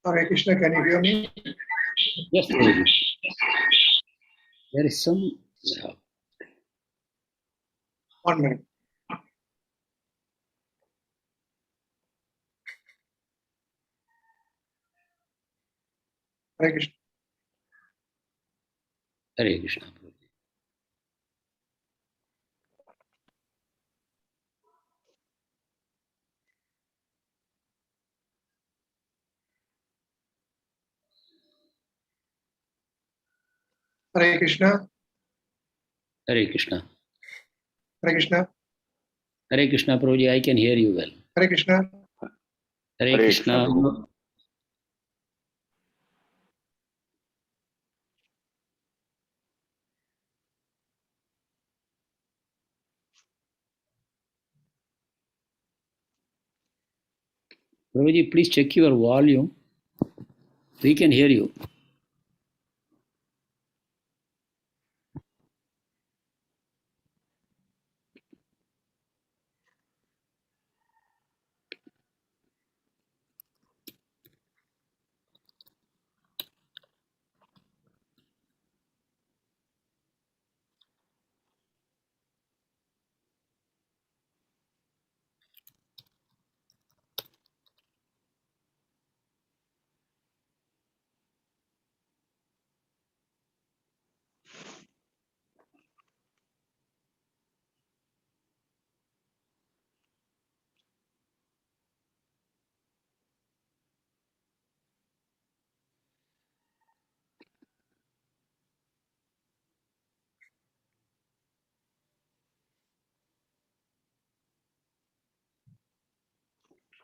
Hare Krishna, can you hear me? Yes, Prabhu. There is some. 1 minute. Hare Krishna. Hare Krishna, Prabhu. Hare Krishna. Hare Krishna. Hare Krishna. Hare Krishna, Prabhuji, I can hear you well. Hare Krishna. Hare Krishna. Prabhuji, please check your volume. We can hear you.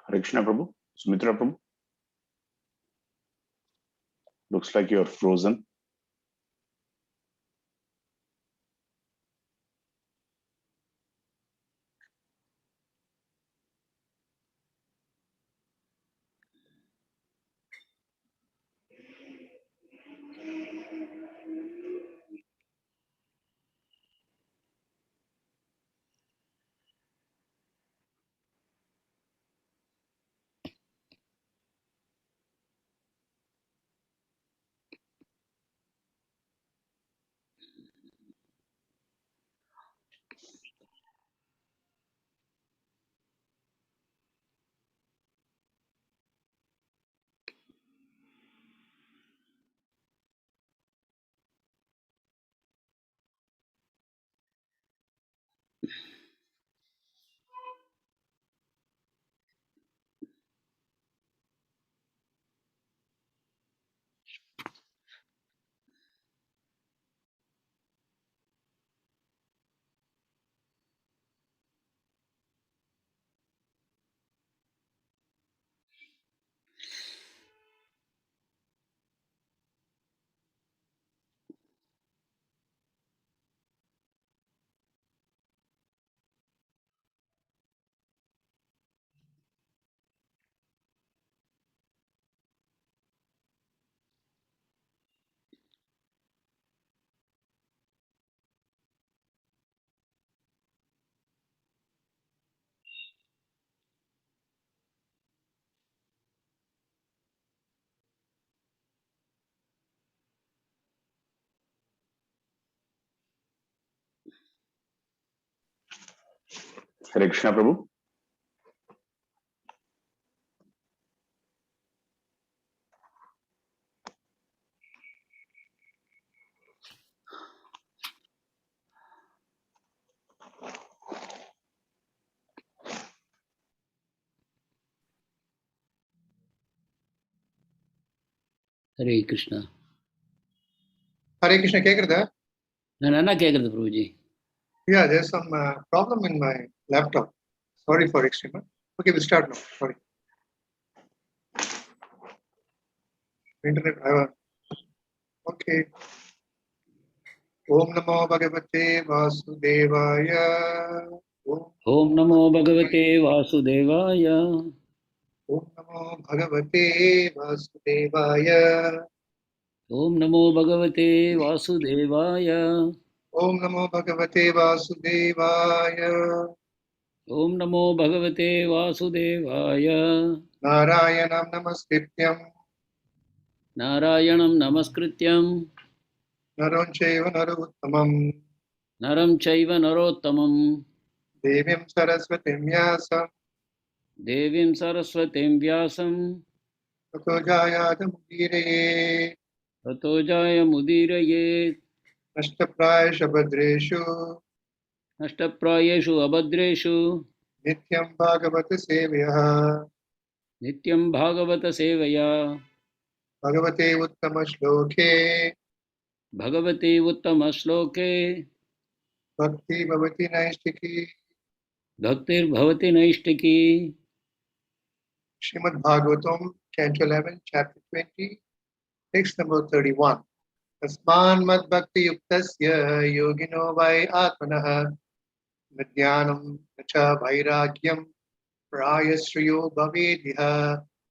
Hare Krishna, Prabhu. Sumithra, Prabhu. Looks like you're frozen. Hare Krishna, Prabhu. Hare Krishna. Hare Krishna, கேக்குறதா? நல்லா கேக்குறது, Prabhuji. Yeah, there's some problem in my laptop. Sorry for extreme. Okay, we'll start now. Sorry. Internet. Okay. Om Namo Bhagavate Vasudevaya. Om Namo Bhagavate Vasudevaya. Om Namo Bhagavate Vasudevaya. Om Namo Bhagavate Vasudevaya. Om Namo Bhagavate Vasudevaya. Om Namo Bhagavate Vasudevaya. Narayanam Namaskrityam Narayanam namaskrityam Naram chaiva narottamam naram chaiva narottamam devim saraswatim vyasam devim saraswatim vyasam tato jayadamudire tato jaya mudirayet nashtaprayasha badreshu nashtaprayeshu abhadreshu nityam bhagavata sevyaha nityam bhagavata sevaya bhagavate uttama shloke bhagavate uttama shloke bhakti bhavati naistiki. bhaktir bhavati naishtiki. Srimad Bhagavatam, Canto 11, Chapter 20, text number 31. Tasmān mad-bhakti-yuktasya yogino vairāgyaṁ jñānaṁ vairāgyaṁ prāyaḥ śreyo bhaved.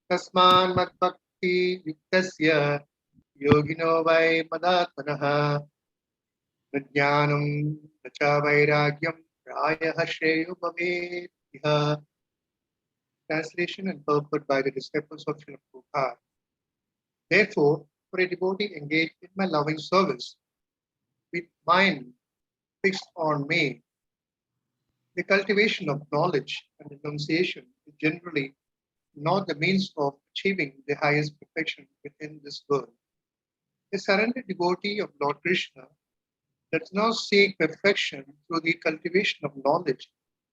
Tasmān mad-bhakti-yuktasya yogino mad-ātmanaḥ jñānaṁ vairāgyam prāyaḥ śreyo bhaved. Translation and purport by the disciples of Srila Prabhupada. Therefore, for a devotee engaged in my loving service, with mind fixed on me, the cultivation of knowledge and renunciation is generally not the means of achieving the highest perfection within this world. A surrendered devotee of Lord Krishna does not seek perfection through the cultivation of knowledge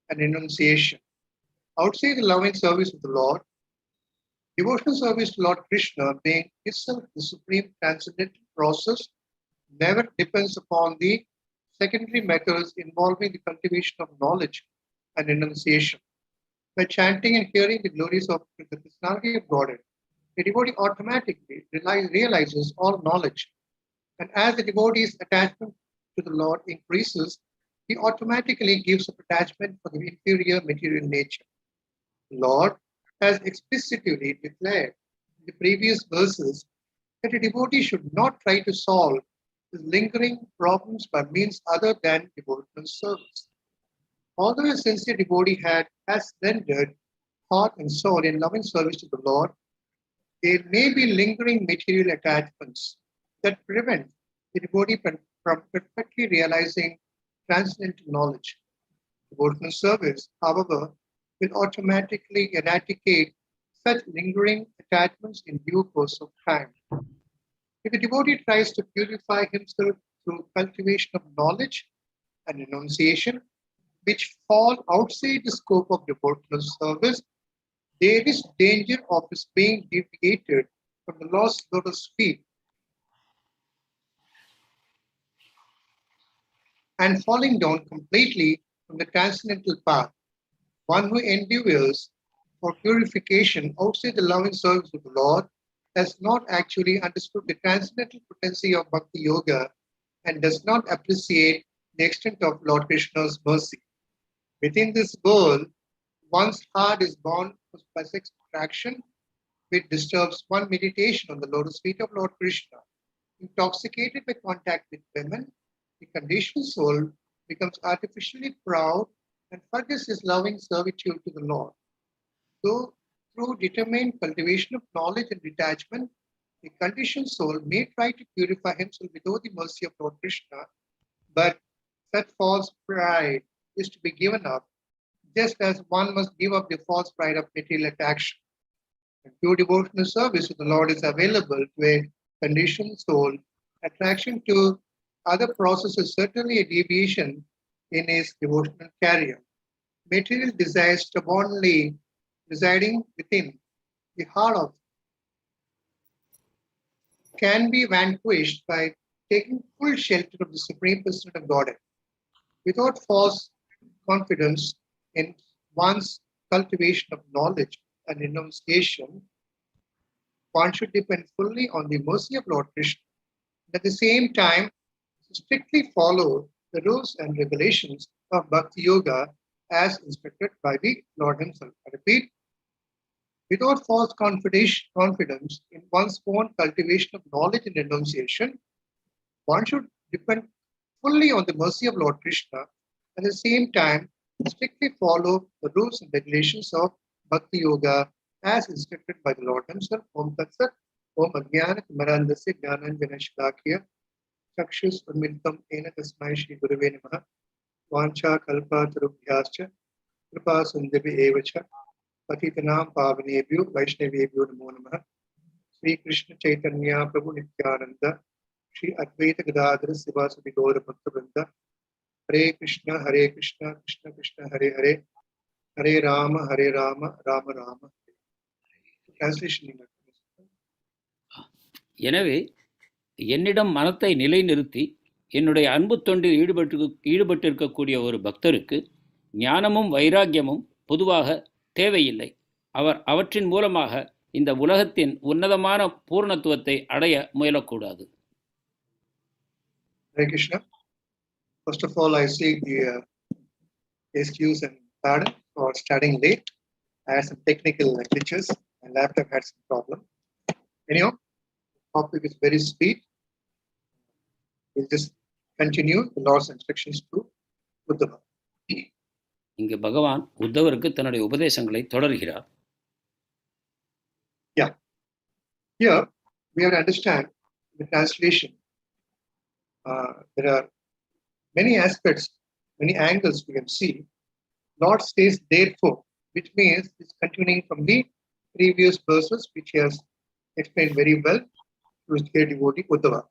and renunciation. Outside the loving service of the Lord, devotional service to Lord Krishna, being itself the supreme transcendental process, never depends upon the secondary methods involving the cultivation of knowledge and renunciation. By chanting and hearing the glories of the personality of Godhead, the devotee automatically realizes all knowledge. And as the devotee's attachment to the Lord increases, he automatically gives up attachment for the inferior material nature. The Lord has explicitly declared in the previous verses that a devotee should not try to solve his lingering problems by means other than devotional service. Although a sincere devotee has rendered heart and soul in loving service to the Lord, there may be lingering material attachments that prevent the devotee from perfectly realizing transcendental knowledge. Devotional service, however, will automatically eradicate such lingering attachments in due course of time. If a devotee tries to purify himself through cultivation of knowledge and renunciation, which fall outside the scope of devotional service, there is danger of his being deviated from the Lord's lotus feet and falling down completely from the transcendental path. One who endeavors for purification outside the loving service of the Lord has not actually understood the transcendental potency of Bhakti Yoga and does not appreciate the extent of Lord Krishna's mercy. Within this world, one's heart is bound by sex attraction, which disturbs one meditation on the lotus feet of Lord Krishna. Intoxicated by contact with women, the conditioned soul becomes artificially proud and forgets his loving servitude to the Lord. So, through determined cultivation of knowledge and detachment, the conditioned soul may try to purify himself without the mercy of Lord Krishna, but such false pride is to be given up, just as one must give up the false pride of material attraction. And pure devotional service to the Lord is available to a conditioned soul. Attraction to other processes is certainly a deviation in his devotional career. Material desires stubbornly residing within the heart of can be vanquished by taking full shelter of the Supreme Person of Godhead. Without false confidence in one's cultivation of knowledge and renunciation, one should depend fully on the mercy of Lord Krishna. At the same time, strictly follow the rules and regulations of Bhakti Yoga as instructed by the Lord Himself. I repeat, without false confidence in one's own cultivation of knowledge and renunciation, one should depend fully on the mercy of Lord Krishna. At the same time, strictly follow the rules and regulations of Bhakti Yoga as instructed by the Lord Himself. Om Tat Sat. Om ajñānaṁ jñānaṁ chakshus unmilitam ena tasmai shri gurave namaha vancha kalpatarubhyascha kripa sindhibhi evacha patitanam pavanebhyo vaishnavebhyo namo namaha Sri Krishna Chaitanya Prabhu Nityananda Shri Advaita Gadadhara Sivasadi Gaura Bhakta Hare Krishna Krishna Krishna Hare Hare Hare Rama Rama Rama. Translation. எனவே என்னிடம் மனத்தை நிலைநிறுத்தி என்னுடைய அன்பு தொண்டில் ஈடுபட்டிருக்கக்கூடிய ஒரு பக்தருக்கு ஞானமும் வைராக்கியமும் பொதுவாக தேவையில்லை. அவற்றின் மூலமாக இந்த உலகத்தின் உன்னதமான பூர்ணத்துவத்தை அடைய முயலக்கூடாது. Hare Krishna. First of all, I seek the excuse and pardon for starting late. I had some technical glitches. My laptop had some problem. Anyhow, the topic is very sweet. We'll just continue the Lord's instructions to Uddhava. இங்கு பகவான் உத்தவருக்கு தன்னுடைய உபதேசங்களை தொடர்கிறார். Yeah. Here we have to understand the translation. There are many aspects, many angles we can see. Lord says therefore, which means it's continuing from the previous verses, which he has explained very well to his dear devotee Uddhava.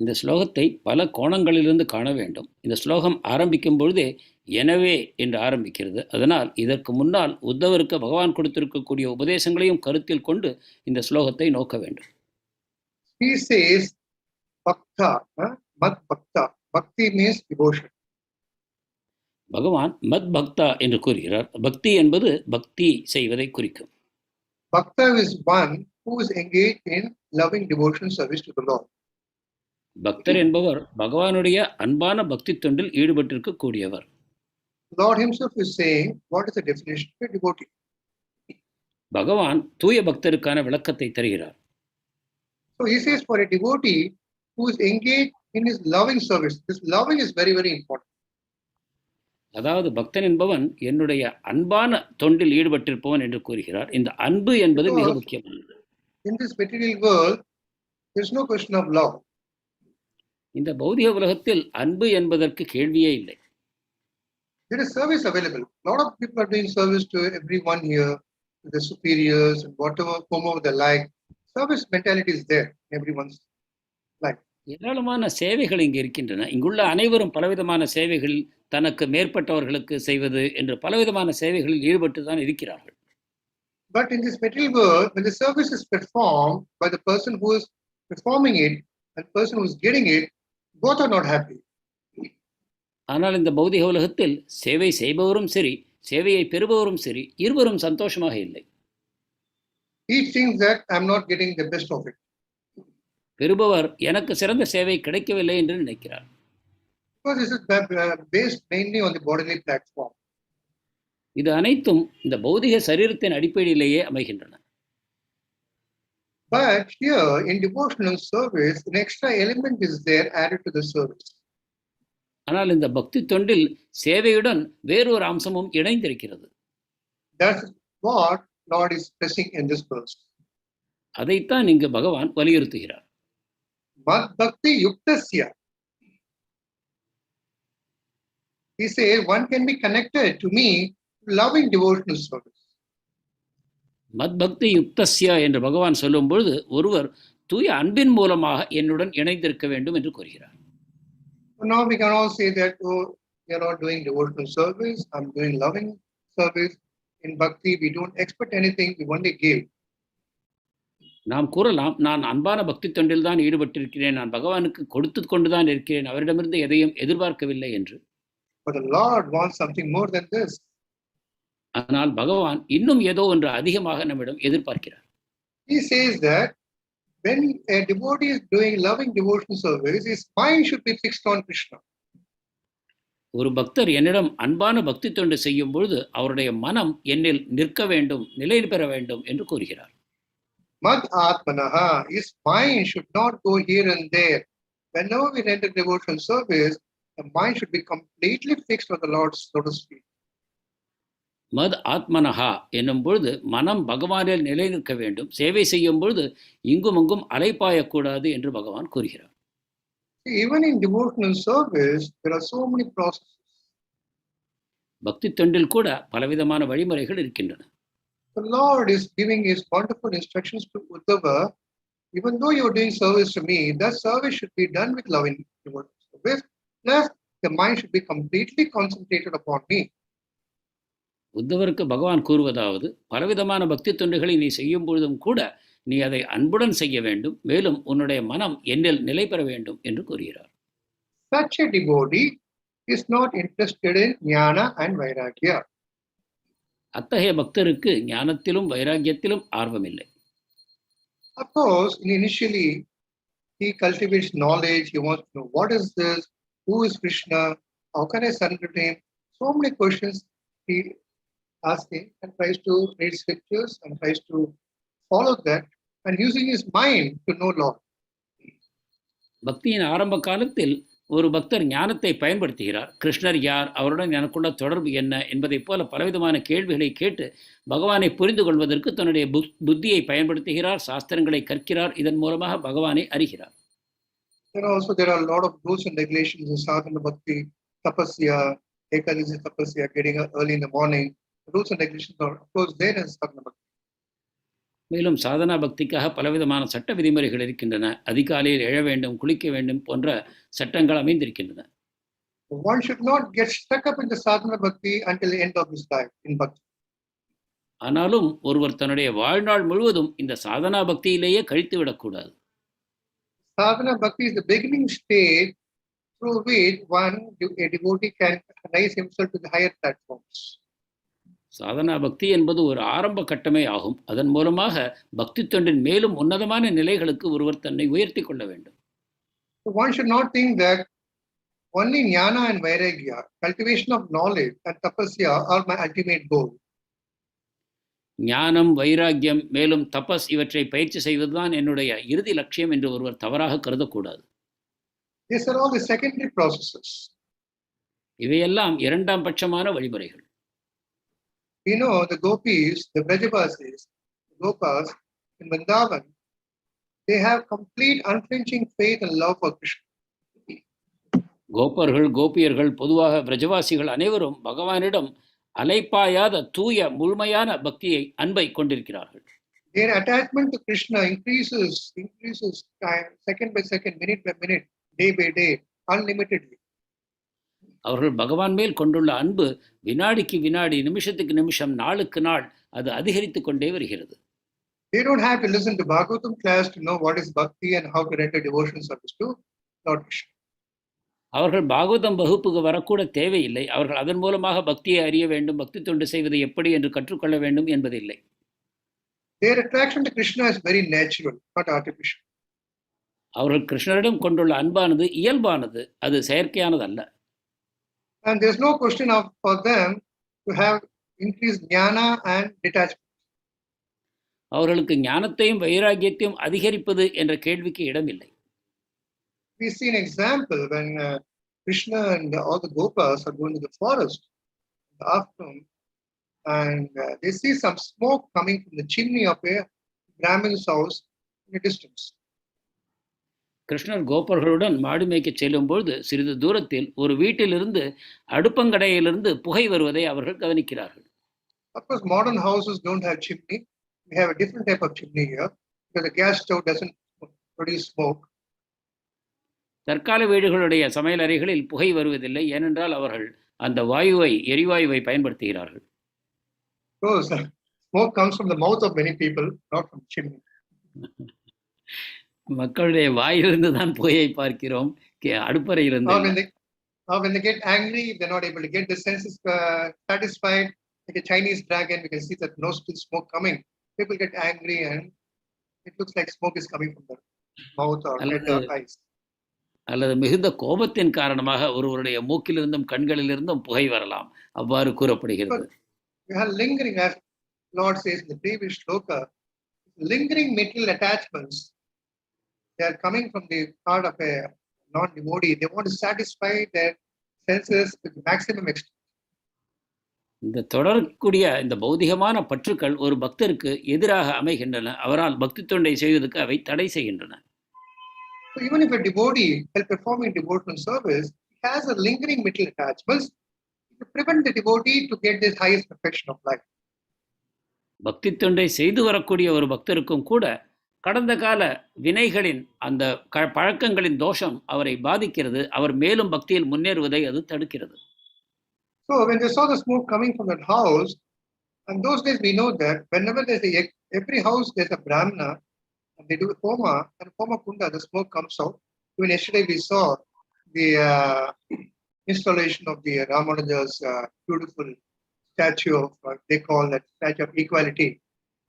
இந்த ஸ்லோகத்தை பல கோணங்களிலிருந்து காண வேண்டும். இந்த ஸ்லோகம் ஆரம்பிக்கும் பொழுதே எனவே என்று ஆரம்பிக்கிறது. அதனால் இதற்கு முன்னால் உத்தவருக்கு பகவான் கொடுத்திருக்கக்கூடிய உபதேசங்களையும் கருத்தில் கொண்டு இந்த ஸ்லோகத்தை நோக்க வேண்டும். He says bhakta, mad-bhakta. Bhakti means devotion. பகவான் மத்-பக்தா என்று கூறுகிறார். பக்தி என்பது பக்தி செய்வதை குறிக்கும். Bhakta is one who is engaged in loving devotion service to the Lord. பக்தர் என்பவர் பகவானுடைய அன்பான பக்தி தொண்டில் ஈடுபட்டிருக்கக்கூடியவர். Lord himself is saying, what is the definition of a devotee? பகவான் தூய பக்தருக்கான விளக்கத்தை தருகிறார். So he says for a devotee who is engaged in his loving service, this loving is very, very important. அதாவது பக்தன் என்பவன் என்னுடைய அன்பான தொண்டில் ஈடுபட்டிருப்பவன் என்று கூறுகிறார். இந்த அன்பு என்பது மிக முக்கியமானது. In this material world, there is no question of love. இந்த பௌதிக உலகத்தில் அன்பு என்பதற்கு கேள்வியே இல்லை. There is service available. A lot of people are doing service to everyone here, to the superiors and whomever they like. Service mentality is there in everyone's life. ஏராளமான சேவைகள் இங்கு இருக்கின்றன. இங்குள்ள அனைவரும் பலவிதமான சேவைகளில் தனக்கு மேற்பட்டவர்களுக்கு செய்வது என்று பலவிதமான சேவைகளில் ஈடுபட்டு தான் இருக்கிறார்கள். But in this material world, when the service is performed by the person who is performing it and the person who is getting it, both are not happy. ஆனால் இந்த பௌதிக உலகத்தில் சேவை செய்பவரும் சரி, சேவையை பெறுபவரும் சரி, இருவரும் சந்தோஷமாக இல்லை. Each thinks that I am not getting the best of it. பெறுபவர் எனக்கு சிறந்த சேவை கிடைக்கவில்லை என்று நினைக்கிறார். Because this is based mainly on the bodily platform. இது அனைத்தும் இந்த பௌதிக சரீரத்தின் அடிப்படையிலேயே அமைகின்றன. But here in devotional service, an extra element is there added to the service. ஆனால் இந்த பக்தி தொண்டில் சேவையுடன் வேறொரு அம்சமும் இணைந்திருக்கிறது. That's what Lord is stressing in this verse. அதைத்தான் இங்கு பகவான் வலியுறுத்துகிறார். Mad-bhakti-yuktasya. He says one can be connected to me loving devotional service. mad-bhakti-yuktasya என்று பகவான் சொல்லும் பொழுது ஒருவர் தூய அன்பின் மூலமாக என்னுடன் இணைந்திருக்க வேண்டும் என்று கூறுகிறார். Now we can all say that, oh, we are not doing devotional service, I'm doing loving service. In bhakti, we don't expect anything, we only give. நாம் கூறலாம், நான் அன்பான பக்தி தொண்டில் தான் ஈடுபட்டிருக்கிறேன், நான் பகவானுக்கு கொடுத்து கொண்டுதான் இருக்கிறேன், அவரிடமிருந்து எதையும் எதிர்பார்க்கவில்லை என்று. But the Lord wants something more than this. ஆனால் பகவான் இன்னும் ஏதோ ஒன்று அதிகமாக நம்மிடம் எதிர்பார்க்கிறார். He says that when a devotee is doing loving devotional service, his mind should be fixed on Krishna. ஒரு பக்தர் என்னிடம் அன்பான பக்தி தொண்டு செய்யும் பொழுது அவருடைய மனம் என்னில் நிற்க வேண்டும், நிலை பெற வேண்டும் என்று கூறுகிறார். Mat-ātmanaḥ, his mind should not go here and there. Whenever we enter devotional service, the mind should be completely fixed on the Lord's lotus feet. mad-ātmanaḥ என்னும் பொழுது மனம் பகவானில் நிலை நிற்க வேண்டும். சேவை செய்யும் பொழுது இங்கும் அங்கும் அலைப்பாயக்கூடாது என்று பகவான் கூறுகிறார். Even in devotional service, there are so many processes. பக்தி தொண்டில் கூட பலவிதமான வழிமுறைகள் இருக்கின்றன. The Lord is giving his wonderful instructions to Uddhava. Even though you are doing service to me, that service should be done with loving devotional service. Plus, the mind should be completely concentrated upon me. உத்தவருக்கு பகவான் கூறுவதாவது, பலவிதமான பக்தி தொண்டுகளை நீ செய்யும் பொழுதும் கூட நீ அதை அன்புடன் செய்ய வேண்டும், மேலும் உன்னுடைய மனம் என்னில் நிலை பெற வேண்டும் என்று கூறுகிறார். Such a devotee is not interested in jnana and vairāgyaṁ. அத்தகைய பக்தருக்கு ஞானத்திலும் வைராக்கியத்திலும் ஆர்வமில்லை. Of course, initially he cultivates knowledge. He wants to know what is this, who is Krishna, how can I surrender to him. So many questions he asking and tries to read scriptures and tries to follow that and using his mind to know Lord. பக்தியின் ஆரம்ப காலத்தில் ஒரு பக்தர் ஞானத்தை பயன்படுத்துகிறார். கிருஷ்ணர் யார், அவருடன் எனக்குள்ள தொடர்பு என்ன என்பதைப் போல பலவிதமான கேள்விகளை கேட்டு பகவானை புரிந்து கொள்வதற்கு தன்னுடைய புத்தியை பயன்படுத்துகிறார், சாஸ்திரங்களை கற்கிறார். இதன் மூலமாக பகவானை அறிகிறார். There are a lot of rules and regulations in sadhana bhakti, tapasya, ekadasi tapasya, getting up early in the morning. Rules and regulations are of course there in sadhana bhakti. மேலும் சாதனா பக்திக்காக பலவிதமான சட்ட விதிமுறைகள் இருக்கின்றன. அதிகாலையில் எழ வேண்டும், குளிக்க வேண்டும் போன்ற சட்டங்கள் அமைந்திருக்கின்றன. One should not get stuck up in the sadhana bhakti until the end of his life in bhakti. ஆனாலும் ஒருவர் தன்னுடைய வாழ்நாள் முழுவதும் இந்த சாதனா பக்தியிலேயே கழித்து விடக்கூடாது. Sadhana bhakti is the beginning stage through which a devotee can raise himself to the higher platforms. Sadhana பக்தி என்பது ஒரு ஆரம்ப கட்டமே ஆகும். அதன் மூலமாக பக்தி தொண்டின் மேலும் உன்னதமான நிலைகளுக்கு ஒருவர் தன்னை உயர்த்தி கொள்ள வேண்டும். One should not think that only jnana and vairāgyaṁ, cultivation of knowledge and tapasya are my ultimate goal. ஞானம், வைராக்கியம், மேலும் தபஸ் இவற்றை பயிற்சி செய்வதுதான் என்னுடைய இறுதி லட்சியம் என்று ஒருவர் தவறாக கருதக்கூடாது. These are all the secondary processes. இவையெல்லாம் இரண்டாம் பட்சமான வழிமுறைகள். We know the gopis, the Brajavasis, the Gopas in Vrindavan, they have complete unflinching faith and love for Krishna. கோபர்கள், கோபியர்கள், பொதுவாக பிரஜவாசிகள் அனைவரும் பகவானிடம் அலைப்பாயாத தூய முழுமையான பக்தியை, அன்பை கொண்டிருக்கிறார்கள். Their attachment to Krishna increases time, second by second, minute by minute, day by day, unlimitedly. அவர்கள் பகவான் மேல் கொண்டுள்ள அன்பு வினாடிக்கு வினாடி, நிமிஷத்துக்கு நிமிஷம், நாளுக்கு நாள் அது அதிகரித்து கொண்டே வருகிறது. They don't have to listen to Bhagavatam class to know what is bhakti and how to render devotional service to Lord Krishna. அவர்கள் பாகவதம் வகுப்புக்கு வரக்கூட தேவையில்லை. அவர்கள் அதன் மூலமாக பக்தியை அறிய வேண்டும், பக்தி தொண்டு செய்வது எப்படி என்று கற்றுக்கொள்ள வேண்டும் என்பதில்லை. Their attraction to Krishna is very natural, not artificial. அவர்கள் கிருஷ்ணரிடம் கொண்டுள்ள அன்பானது இயல்பானது, அது செயற்கையானது அல்ல. And there's no question for them to have increased jnana and detachment. அவர்களுக்கு ஞானத்தையும் வைராக்கியத்தையும் அதிகரிப்பது என்ற கேள்விக்கு இடமில்லை. We see an example when Krishna and all the Gopas are going to the forest in the afternoon, and they see some smoke coming from the chimney of a Brahmin's house in a distance. கிருஷ்ணர் கோபர்களுடன் மாடு மேய்க்க செல்லும் பொழுது சிறிது தூரத்தில் ஒரு வீட்டிலிருந்து, அடுப்பங்கடையிலிருந்து புகை வருவதை அவர்கள் கவனிக்கிறார்கள். Of course, modern houses don't have chimney. We have a different type of chimney here because the gas stove doesn't produce smoke. தற்கால வீடுகளுடைய சமையல் அறைகளில் புகை வருவதில்லை, ஏனென்றால் அவர்கள் அந்த வாயுவை, எரிவாயுவை பயன்படுத்துகிறார்கள். So smoke comes from the mouth of many people, not from chimney. மக்களுடைய வாயிலிருந்து தான் புகையை பார்க்கிறோம், அடுப்பறையிலிருந்து. When they get angry, they're not able to get the senses satisfied. Like a Chinese dragon, we can see that no still smoke coming. People get angry and it looks like smoke is coming from their mouth or head or eyes. அல்லது மிகுந்த கோபத்தின் காரணமாக ஒருவருடைய மூக்கிலிருந்தும் கண்களிலிருந்தும் புகை வரலாம், அவ்வாறு கூறப்படுகிறது. We have lingering, as Lord says in the previous shloka, lingering material attachments. They are coming from the part of a non-devotee. They want to satisfy their senses to the maximum extent. இந்த தொடரக்கூடிய இந்த பௌதிகமான பற்றுக்கள் ஒரு பக்தருக்கு எதிராக அமைகின்றன. அவரால் பக்தி தொண்டை செய்வதற்கு அவை தடை செய்கின்றன. So even if a devotee, while performing devotional service, has a lingering mental attachments, to prevent the devotee to get this highest perfection of life. பக்தி தொண்டை செய்து வரக்கூடிய ஒரு பக்தருக்கும் கூட கடந்த கால வினைகளின் அந்த பழக்கங்களின் தோஷம் அவரை பாதிக்கிறது. அவர் மேலும் பக்தியில் முன்னேறுவதை அது தடுக்கிறது. So when they saw the smoke coming from that house, and those days we know that whenever there's every house there's a brahmana, and they do homa, and homa kunda, the smoke comes out. Even yesterday we saw the installation of the Ramanuja's beautiful statue of, they call that statue of equality.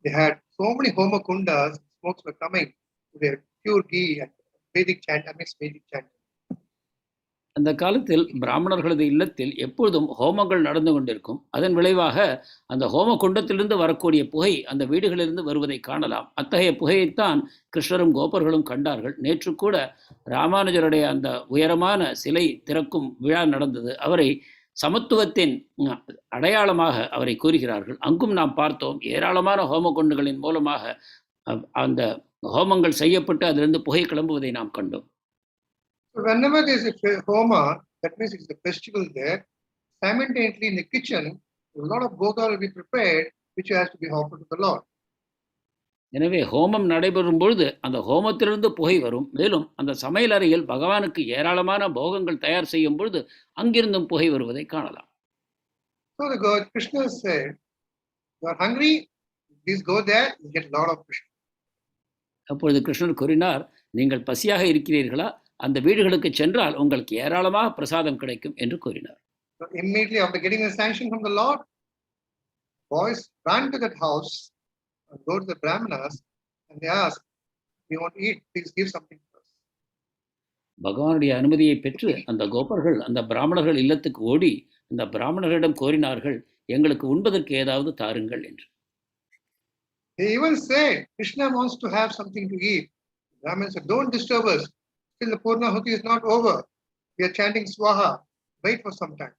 They had so many homa kundas, smokes were coming with pure ghee and Vedic chant, amidst Vedic chant. அந்த காலத்தில் பிராமணர்களது இல்லத்தில் எப்பொழுதும் ஹோமங்கள் நடந்து கொண்டிருக்கும். அதன் விளைவாக அந்த ஹோம குண்டத்திலிருந்து வரக்கூடிய புகை அந்த வீடுகளிலிருந்து வருவதை காணலாம். அத்தகைய புகையைத்தான் கிருஷ்ணரும் கோபர்களும் கண்டார்கள். நேற்று கூட ராமானுஜருடைய அந்த உயரமான சிலை திறக்கும் விழா நடந்தது. அவரை சமத்துவத்தின் அடையாளமாக அவரை கூறுகிறார்கள். அங்கும் நாம் பார்த்தோம், ஏராளமான ஹோம குண்டுகளின் மூலமாக அந்த ஹோமங்கள் செய்யப்பட்டு அதிலிருந்து புகை கிளம்புவதை நாம் கண்டோம். So whenever there is a homa, that means it's a festival there. Simultaneously in the kitchen, a lot of bhoga will be prepared, which has to be offered to the Lord. எனவே ஹோமம் நடைபெறும் பொழுது அந்த ஹோமத்திலிருந்து புகை வரும். மேலும் அந்த சமையல் அறையில் பகவானுக்கு ஏராளமான போகங்கள் தயார் செய்யும் பொழுது அங்கிருந்தும் புகை வருவதை காணலாம். So the God Krishna said, "You are hungry? Please go there. You get a lot of Krishna." அப்பொழுது கிருஷ்ணர் கூறினார், நீங்கள் பசியாக இருக்கிறீர்களா? அந்த வீடுகளுக்கு சென்றால் உங்களுக்கு ஏராளமாக பிரசாதம் கிடைக்கும் என்று கூறினார். So immediately after getting a sanction from the Lord, boys ran to that house and go to the brahmanas and they asked, "We want to eat. Please give something to us." பகவானுடைய அனுமதியை பெற்று அந்த கோபர்கள் அந்த பிராமணர்கள் இல்லத்துக்கு ஓடி அந்த பிராமணர்களிடம் கோரினார்கள், எங்களுக்கு உண்பதற்கு ஏதாவது தாருங்கள் என்று. They even said, "Krishna wants to have something to eat." The Brahmins said, "Don't disturb us. Still the Purnahuti is not over. We are chanting Swaha. Wait for some time."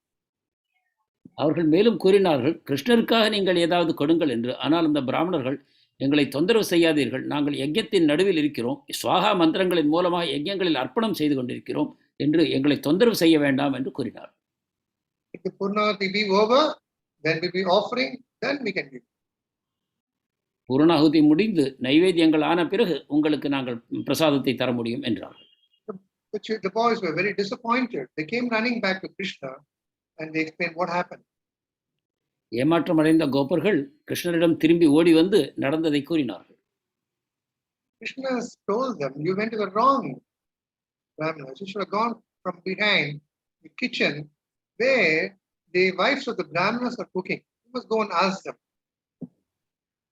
அவர்கள் மேலும் கூறினார்கள், கிருஷ்ணருக்காக நீங்கள் ஏதாவது கொடுங்கள் என்று. ஆனால் அந்த பிராமணர்கள், எங்களை தொந்தரவு செய்யாதீர்கள், நாங்கள் யஜ்ஞத்தின் நடுவில் இருக்கிறோம், ஸ்வாகா மந்திரங்களின் மூலமாக யஜ்ஞங்களில் அர்ப்பணம் செய்து கொண்டிருக்கிறோம் என்று எங்களை தொந்தரவு செய்ய வேண்டாம் என்று கூறினார். If the Purnahuti be over, then we be offering, then we can give. Purnahuti முடிந்து நைவேத்தியங்கள் ஆன பிறகு உங்களுக்கு நாங்கள் பிரசாதத்தை தர முடியும் என்றார்கள். The boys were very disappointed. They came running back to Krishna and they explained what happened. ஏமாற்றம் அடைந்த கோபர்கள் கிருஷ்ணரிடம் திரும்பி ஓடி வந்து நடந்ததை கூறினார்கள். Krishna told them, "You went to the wrong brahmanas. You should have gone from behind the kitchen where the wives of the brahmanas are cooking. You must go and ask them."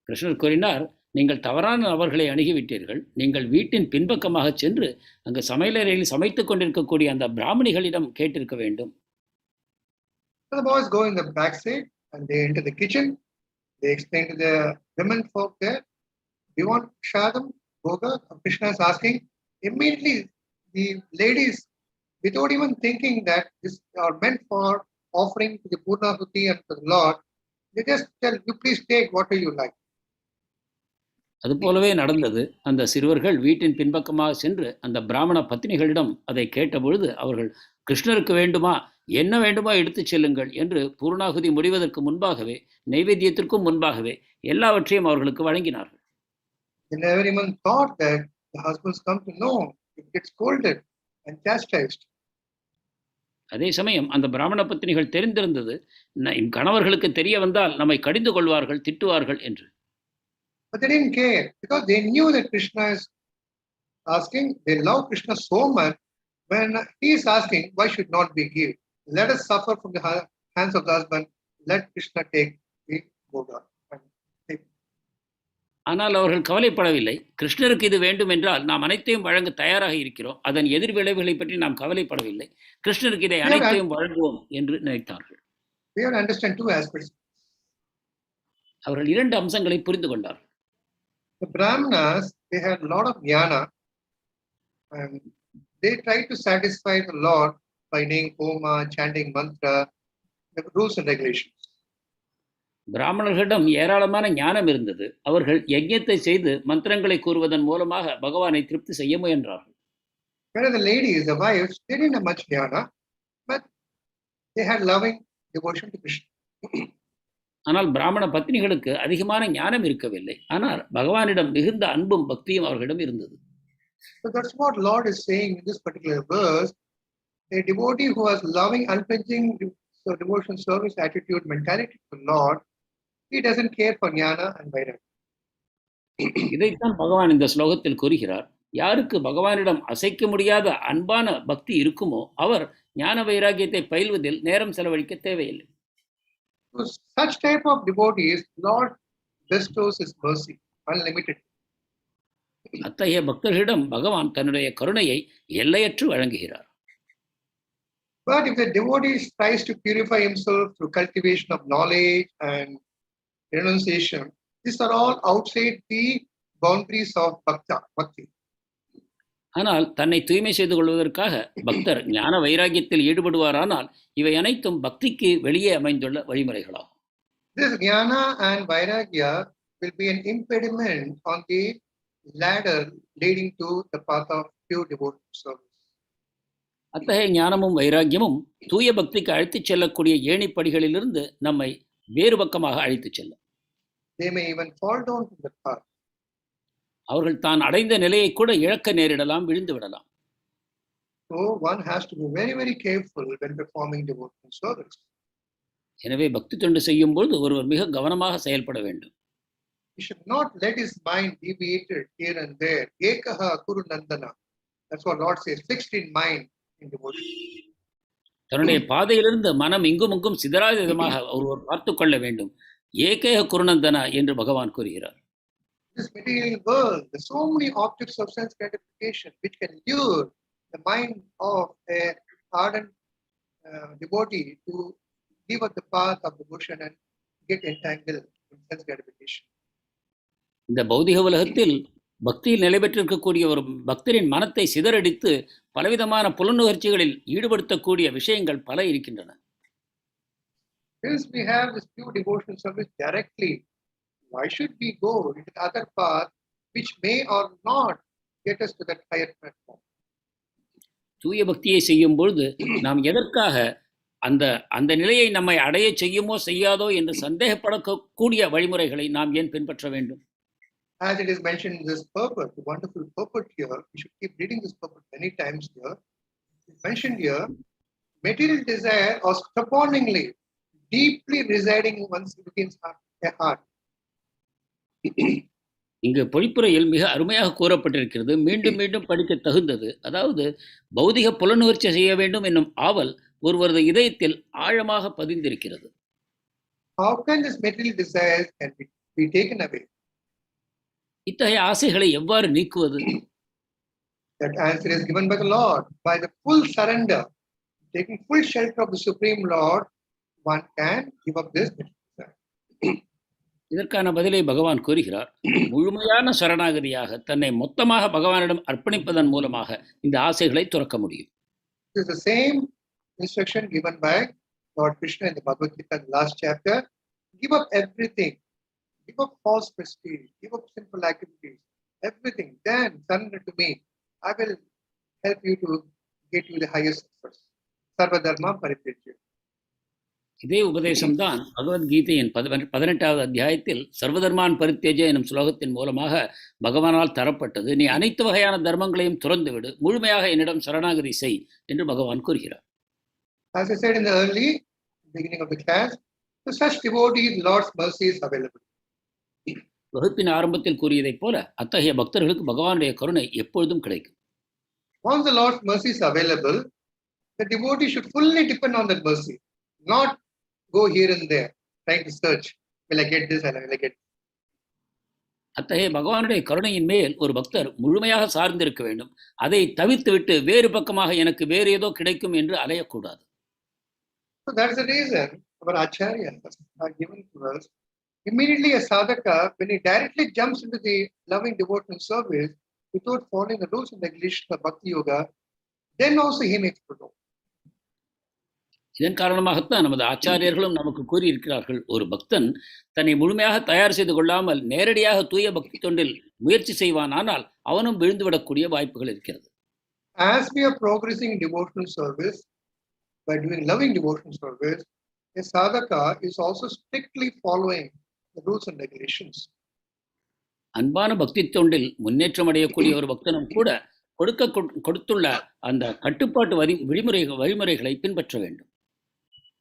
கிருஷ்ணர் கூறினார், நீங்கள் தவறான நபர்களை அணுகிவிட்டீர்கள். நீங்கள் வீட்டின் பின்பக்கமாக சென்று அங்கு சமையலறையில் சமைத்துக் கொண்டிருக்கக்கூடிய அந்த பிராமணிகளிடம் கேட்டிருக்க வேண்டும். So the boys go in the back side and they enter the kitchen. They explain to the women folk there, "Do you want shadam, bhoga?" Krishna is asking. Immediately the ladies, without even thinking that this are meant for offering to the Purnahuti and to the Lord, they just tell, "You please take whatever you like." அதுபோலவே நடந்தது. அந்த சிறுவர்கள் வீட்டின் பின்பக்கமாக சென்று அந்த பிராமண பத்தினிகளிடம் அதை கேட்டபொழுது அவர்கள், கிருஷ்ணருக்கு வேண்டுமா, என்ன வேண்டுமா எடுத்துச் செல்லுங்கள் என்று பூர்ணாகுதி முடிவதற்கு முன்பாகவே, நைவேத்தியத்திற்கும் முன்பாகவே எல்லாவற்றையும் அவர்களுக்கு வழங்கினார்கள். They never even thought that the husbands come to know, it gets scolded and chastised. அதே சமயம் அந்த பிராமண பத்தினிகள் தெரிந்திருந்தது, கணவர்களுக்கு தெரிய வந்தால் நம்மை கடிந்து கொள்வார்கள், திட்டுவார்கள் என்று. But they didn't care because they knew that Krishna is asking. They love Krishna so much. When he is asking, why should not we give? Let us suffer from the hands of the husband. Let Krishna take the bhoga. ஆனால் அவர்கள் கவலைப்படவில்லை. கிருஷ்ணருக்கு இது வேண்டும் என்றால் நாம் அனைத்தையும் வழங்க தயாராக இருக்கிறோம். அதன் எதிர்விளைவுகளை பற்றி நாம் கவலைப்படவில்லை. கிருஷ்ணருக்கு இதை அனைத்தையும் வழங்குவோம் என்று நினைத்தார்கள். We have to understand two aspects. அவர்கள் இரண்டு அம்சங்களை புரிந்து கொண்டார்கள். The Brahmanas, they had a lot of jnāna and they tried to satisfy the Lord by doing homa, chanting mantra, the rules and regulations. பிராமணர்களிடம் ஏராளமான ஞானம் இருந்தது. அவர்கள் யஜ்ஞத்தை செய்து மந்திரங்களை கூறுவதன் மூலமாக பகவானை திருப்தி செய்ய முயன்றார்கள். Whereas the ladies, the wives, they didn't have much jnana, but they had loving devotion to Krishna. ஆனால் பிராமண பத்னிகளுக்கு அதிகமான ஞானம் இருக்கவில்லை. ஆனால் பகவானிடம் மிகுந்த அன்பும் பக்தியும் அவர்களிடம் இருந்தது. So that's what Lord is saying in this particular verse. A devotee who has loving, unflinching devotion, service, attitude, mentality to the Lord, he doesn't care for jnana and vairāgyaṁ. இதைத்தான் பகவான் இந்த ஸ்லோகத்தில் கூறுகிறார். யாருக்கு பகவானிடம் அசைக்க முடியாத அன்பான பக்தி இருக்குமோ அவர் ஞான வைராகியத்தை பயில்வதில் நேரம் செலவழிக்க தேவையில்லை. To such type of devotees, Lord bestows His mercy, unlimited. அத்தகைய பக்தர்களிடம் பகவான் தன்னுடைய கருணையை எல்லையற்று வழங்குகிறார். But if the devotee tries to purify himself through cultivation of knowledge and renunciation, these are all outside the boundaries of bhakti. ஆனால் தன்னை தூய்மை செய்து கொள்வதற்காக பக்தர் ஞான வைராகியத்தில் ஈடுபடுவாரானால் இவை அனைத்தும் பக்திக்கு வெளியே அமைந்துள்ள வழிமுறைகளாகும். This jnana and vairāgya will be an impediment on the ladder leading to the path of pure devotional service. அத்தகைய ஞானமும் வைராகியமும் தூய பக்திக்கு அழைத்துச் செல்லக்கூடிய ஏணிப்படிகளிலிருந்து நம்மை வேறு பக்கமாக அழைத்துச் செல்லும். They may even fall down from the path. அவர்கள் தான் அடைந்த நிலையை கூட இழக்க நேரிடலாம், விழுந்து விடலாம். So one has to be very, very careful when performing devotional service. எனவே பக்தி தொண்டு செய்யும் பொழுது ஒருவர் மிக கவனமாக செயல்பட வேண்டும். He should not let his mind deviate here and there. Ekaha kuru nandana. That's what Lord says. Fixed in mind in devotion. தன்னுடைய பாதையிலிருந்து மனம் இங்கும் இங்கும் சிதறாத விதமாக ஒருவர் பார்த்து கொள்ள வேண்டும். ஏகேக குருநந்தனா என்று பகவான் கூறுகிறார். This material world, there's so many objects of sense gratification which can lure the mind of a ardent devotee to give up the path of devotion and get entangled in sense gratification. இந்த பௌதிக உலகத்தில் பக்தியில் நிலை பெற்றிருக்கக்கூடிய ஒரு பக்தரின் மனத்தை சிதறடித்து பலவிதமான புலனுணர்ச்சிகளில் ஈடுபடுத்தக்கூடிய விஷயங்கள் பல இருக்கின்றன. Since we have this pure devotional service directly, why should we go into the other path which may or not get us to that higher platform? தூய பக்தியை செய்யும் பொழுது நாம் எதற்காக அந்த அந்த நிலையை நம்மை அடைய செய்யுமோ செய்யாதோ என்று சந்தேகப்படக்கூடிய வழிமுறைகளை நாம் ஏன் பின்பற்ற வேண்டும்? As it is mentioned in this purport, the wonderful purport here, we should keep reading this purport many times here. It's mentioned here, material desire or stubbornly, deeply residing within a heart. இங்கு பொழிப்புரையில் மிக அருமையாக கூறப்பட்டிருக்கிறது. மீண்டும் மீண்டும் படிக்க தகுந்தது. அதாவது பௌதிக புலனுணர்ச்சி செய்ய வேண்டும் என்னும் ஆவல் ஒருவரது இதயத்தில் ஆழமாக பதிந்திருக்கிறது. How can this material desire can be taken away? இத்தகைய ஆசைகளை எவ்வாறு நீக்குவது? That answer is given by the Lord. By the full surrender, taking full shelter of the Supreme Lord, one can give up this material desire. இதற்கான பதிலை பகவான் கூறுகிறார். முழுமையான சரணாகதியாக தன்னை மொத்தமாக பகவானிடம் அர்ப்பணிப்பதன் மூலமாக இந்த ஆசைகளை துறக்க முடியும். This is the same instruction given by Lord Krishna in the Bhagavatam, the last chapter. Give up everything. Give up false prestige. Give up sinful activities. Everything. Then surrender to me. I will help you to get you the highest success. Sarva dharma parityajya. இதே உபதேசம்தான் பகவத்கீதையின் 18வது அத்தியாயத்தில் சர்வதர்மான் பரித்யஜ எனும் ஸ்லோகத்தின் மூலமாக பகவானால் தரப்பட்டது. நீ அனைத்து வகையான தர்மங்களையும் துறந்துவிடு, முழுமையாக என்னிடம் சரணாகதி செய் என்று பகவான் கூறுகிறார். As I said in the early beginning of the class, to such devotees, Lord's mercy is available. வகுப்பின் ஆரம்பத்தில் கூறியதைப் போல அத்தகைய பக்தர்களுக்கு பகவானுடைய கருணை எப்பொழுதும் கிடைக்கும். Once the Lord's mercy is available, the devotee should fully depend on that mercy, not go here and there, trying to search, will I get this, will I get this. அத்தகைய பகவானுடைய கருணையின் மேல் ஒரு பக்தர் முழுமையாக சார்ந்திருக்க வேண்டும். அதை தவிர்த்துவிட்டு வேறு பக்கமாக எனக்கு வேறு ஏதோ கிடைக்கும் என்று அலையக்கூடாது. So that's the reason our acharyas are given to us. Immediately a sadhaka, when he directly jumps into the loving devotional service without following the rules and regulations of bhakti yoga, then also he makes Prabhu. இதன் காரணமாகத்தான் நமது ஆச்சாரியர்களும் நமக்கு கூறியிருக்கிறார்கள், ஒரு பக்தன் தன்னை முழுமையாக தயார் செய்து கொள்ளாமல் நேரடியாக தூய பக்தி தொண்டில் முயற்சி செய்வானானால் அவனும் விழுந்துவிடக்கூடிய வாய்ப்புகள் இருக்கிறது. As we are progressing in devotional service, by doing loving devotional service, a sadhaka is also strictly following the rules and regulations. அன்பான பக்தி தொண்டில் முன்னேற்றம் அடையக்கூடிய ஒரு பக்தனும் கூட கொடுத்துள்ள அந்த கட்டுப்பாட்டு வழிமுறைகளை பின்பற்ற வேண்டும்.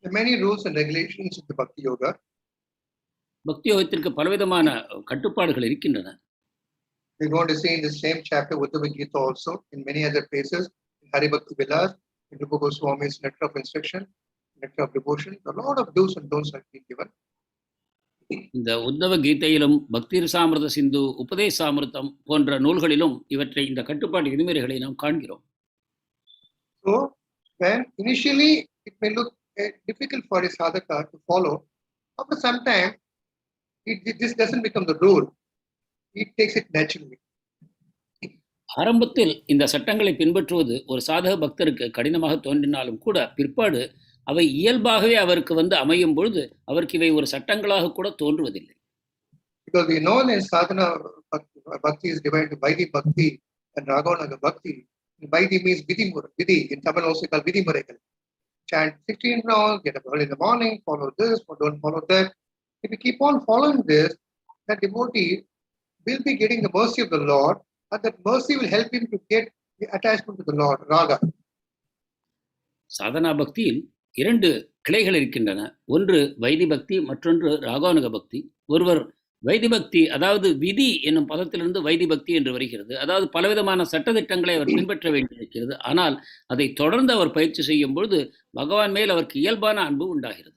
There are many rules and regulations in the Bhakti Yoga. பக்தி யோகத்திற்கு பலவிதமான கட்டுப்பாடுகள் இருக்கின்றன. We're going to see in the same chapter Uddhava Gita also, in many other places, in Hari Bhakti Vilas, in Rupa Goswami's letter of instruction, letter of devotion, a lot of do's and don'ts have been given. இந்த உத்தவ கீதையிலும் பக்தி ரசாமிருத சிந்து, உபதேசாமிருதம் போன்ற நூல்களிலும் இவற்றை, இந்த கட்டுப்பாடு விதிமுறைகளை நாம் காண்கிறோம். So when initially it may look difficult for a sadhaka to follow, after some time this doesn't become the rule. It takes it naturally. ஆரம்பத்தில் இந்த சட்டங்களை பின்பற்றுவது ஒரு சாதக பக்தருக்கு கடினமாக தோன்றினாலும் கூட பிற்பாடு அவை இயல்பாகவே அவருக்கு அமையும் பொழுது அவருக்கு இவை ஒரு சட்டங்களாக கூட தோன்றுவதில்லை. Because we know that sadhana bhakti is divided into vaidhi bhakti and raganaga bhakti. Vaidhi means vidhi, in Tamil also called vidhi muregal. Chant 16 rounds, get up early in the morning, follow this, or don't follow that. If we keep on following this, that devotee will be getting the mercy of the Lord, and that mercy will help him to get the attachment to the Lord, raga. Sadhana பக்தியில் 2 கிளைகள் இருக்கின்றன. ஒன்று why this பக்தி, மற்றொன்று ராகானுக பக்தி. ஒருவர் why this பக்தி, அதாவது விதி என்னும் பதத்திலிருந்து வைதி பக்தி என்று வருகிறது. அதாவது பலவிதமான சட்டதிட்டங்களை அவர் பின்பற்ற வேண்டியிருக்கிறது. ஆனால் அதை தொடர்ந்து அவர் பயிற்சி செய்யும் பொழுது பகவான் மேல் அவருக்கு இயல்பான அன்பு உண்டாகிறது.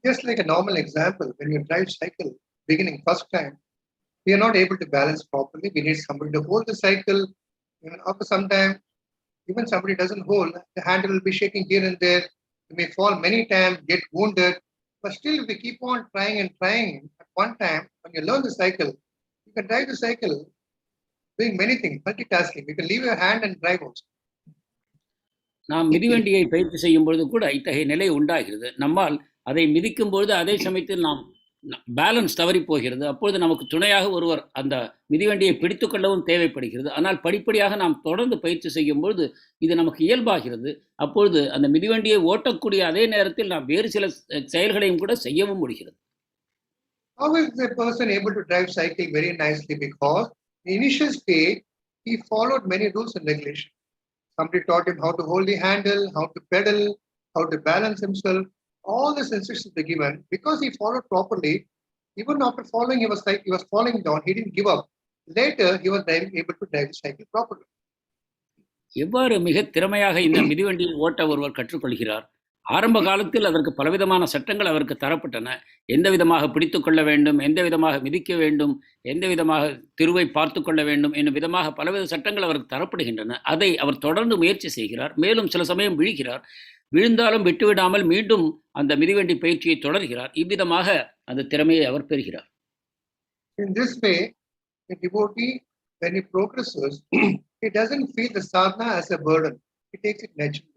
Just like a normal example, when you drive cycle, beginning first time, we are not able to balance properly. We need somebody to hold the cycle. Even after some time, even somebody doesn't hold, the handle will be shaking here and there. You may fall many times, get wounded. But still, if we keep on trying and trying, at one time, when you learn the cycle, you can drive the cycle doing many things, multitasking. You can leave your hand and drive also. நாம் மிதிவண்டியை பயிற்சி செய்யும் பொழுது கூட இத்தகைய நிலை உண்டாகிறது. நம்மால் அதை மிதிக்கும் பொழுது அதே சமயத்தில் நாம் பேலன்ஸ் தவறி போகிறது. அப்பொழுது நமக்கு துணையாக ஒருவர் அந்த மிதிவண்டியை பிடித்துக் கொள்ளவும் தேவைப்படுகிறது. ஆனால் படிப்படியாக நாம் தொடர்ந்து பயிற்சி செய்யும் பொழுது இது நமக்கு இயல்பாகிறது. அப்பொழுது அந்த மிதிவண்டியை ஓட்டக்கூடிய அதே நேரத்தில் நாம் வேறு சில செயல்களையும் கூட செய்யவும் முடிகிறது. How is the person able to drive cycle very nicely? Because in the initial stage, he followed many rules and regulations. Somebody taught him how to hold the handle, how to pedal, how to balance himself. All these instructions were given. Because he followed properly, even after following, he was falling down. He didn't give up. Later, he was able to drive the cycle properly. எவ்வாறு மிக திறமையாக இந்த மிதிவண்டியை ஓட்ட ஒருவர் கற்றுக்கொள்கிறார்? ஆரம்ப காலத்தில் அதற்கு பலவிதமான சட்டங்கள் அவருக்கு தரப்பட்டன. எந்த விதமாக பிடித்து கொள்ள வேண்டும், எந்த விதமாக மிதிக்க வேண்டும், எந்த விதமாக திருவை பார்த்து கொள்ள வேண்டும் என்னும் விதமாக பலவித சட்டங்கள் அவருக்கு தரப்படுகின்றன. அதை அவர் தொடர்ந்து முயற்சி செய்கிறார். மேலும் சில சமயம் விழுகிறார். விழுந்தாலும் விட்டுவிடாமல் மீண்டும் அந்த மிதிவண்டி பயிற்சியை தொடர்கிறார். இவ்விதமாக அந்த திறமையை அவர் பெறுகிறார். In this way, a devotee, when he progresses, he doesn't feel the sadhana as a burden. He takes it naturally.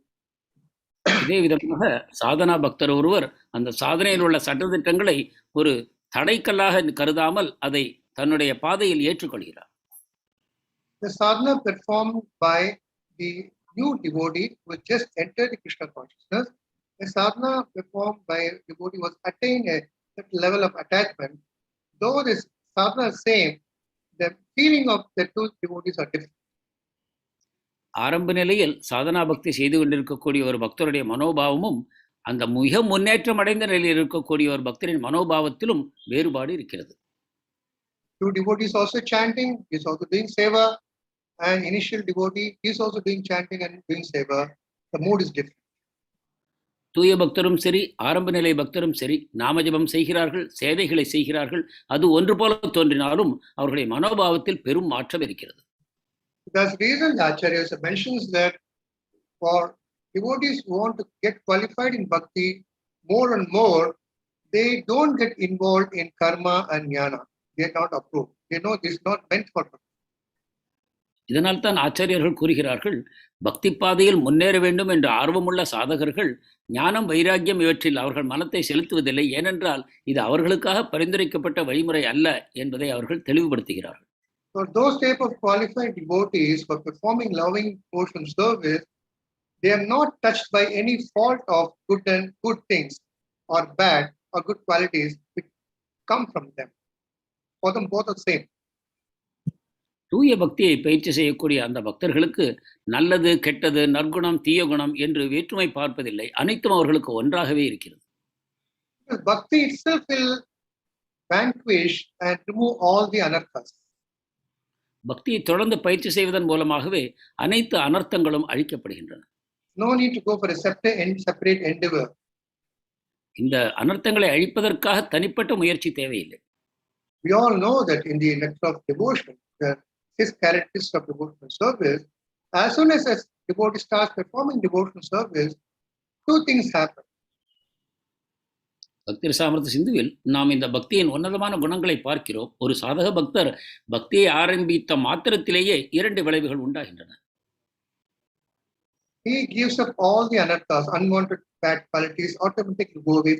இதே விதமாக சாதனா பக்தர் ஒருவர் அந்த சாதனையில் உள்ள சட்டதிட்டங்களை ஒரு தடைக்கல்லாக கருதாமல் அதை தன்னுடைய பாதையில் ஏற்றுக்கொள்கிறார். The sadhana performed by the new devotee who just entered the Krishna consciousness, the sadhana performed by a devotee was attained a certain level of attachment. Though this sadhana is same, the feeling of the two devotees are different. ஆரம்ப நிலையில் சாதனா பக்தி செய்து கொண்டிருக்கக்கூடிய ஒரு பக்தருடைய மனோபாவமும் அந்த மிக முன்னேற்றம் அடைந்த நிலையில் இருக்கக்கூடிய ஒரு பக்தரின் மனோபாவத்திலும் வேறுபாடு இருக்கிறது. Two devotees also chanting, he is also doing seva, and initial devotee he is also doing chanting and doing seva. The mood is different. தூய பக்தரும் சரி, ஆரம்ப நிலை பக்தரும் சரி, நாமஜபம் செய்கிறார்கள், சேவைகளை செய்கிறார்கள். அது ஒன்று போல தோன்றினாலும் அவர்களுடைய மனோபாவத்தில் பெரும் மாற்றம் இருக்கிறது. That's the reason the Acharya mentions that for devotees who want to get qualified in bhakti more and more, they don't get involved in karma and jnana. They are not approved. They know this is not meant for bhakti. இதனால் தான் ஆச்சாரியர்கள் கூறுகிறார்கள், பக்தி பாதையில் முன்னேற வேண்டும் என்ற ஆர்வமுள்ள சாதகர்கள் ஞானம், வைராக்கியம் இவற்றில் அவர்கள் மனத்தை செலுத்துவதில்லை. ஏனென்றால் இது அவர்களுக்காக பரிந்துரைக்கப்பட்ட வழிமுறை அல்ல என்பதை அவர்கள் தெளிவுபடுத்துகிறார்கள். For those type of qualified devotees for performing loving devotion service, they are not touched by any fault of good things or bad or good qualities which come from them. For them both are same. தூய பக்தியை பயிற்சி செய்யக்கூடிய அந்த பக்தர்களுக்கு நல்லது, கெட்டது, நற்குணம், தீய குணம் என்று வேற்றுமை பார்ப்பதில்லை. அனைத்தும் அவர்களுக்கு ஒன்றாகவே இருக்கிறது. Because bhakti itself will vanquish and remove all the anarthas. பக்தியை தொடர்ந்து பயிற்சி செய்வதன் மூலமாகவே அனைத்து அனர்த்தங்களும் அழிக்கப்படுகின்றன. No need to go for a separate endeavor. இந்த அனர்த்தங்களை அழிப்பதற்காக தனிப்பட்ட முயற்சி தேவையில்லை. We all know that in the nectar of devotion, the 6 characteristics of devotional service, as soon as a devotee starts performing devotional service, 2 things happen. பக்தி சாமர்த்த சிந்துவில் நாம் இந்த பக்தியின் உன்னதமான குணங்களை பார்க்கிறோம். ஒரு சாதக பக்தர் பக்தியை ஆரம்பித்த மாத்திரத்திலேயே 2 விளைவுகள் உண்டாகின்றன. He gives up all the anarthas, unwanted bad qualities, automatically go away.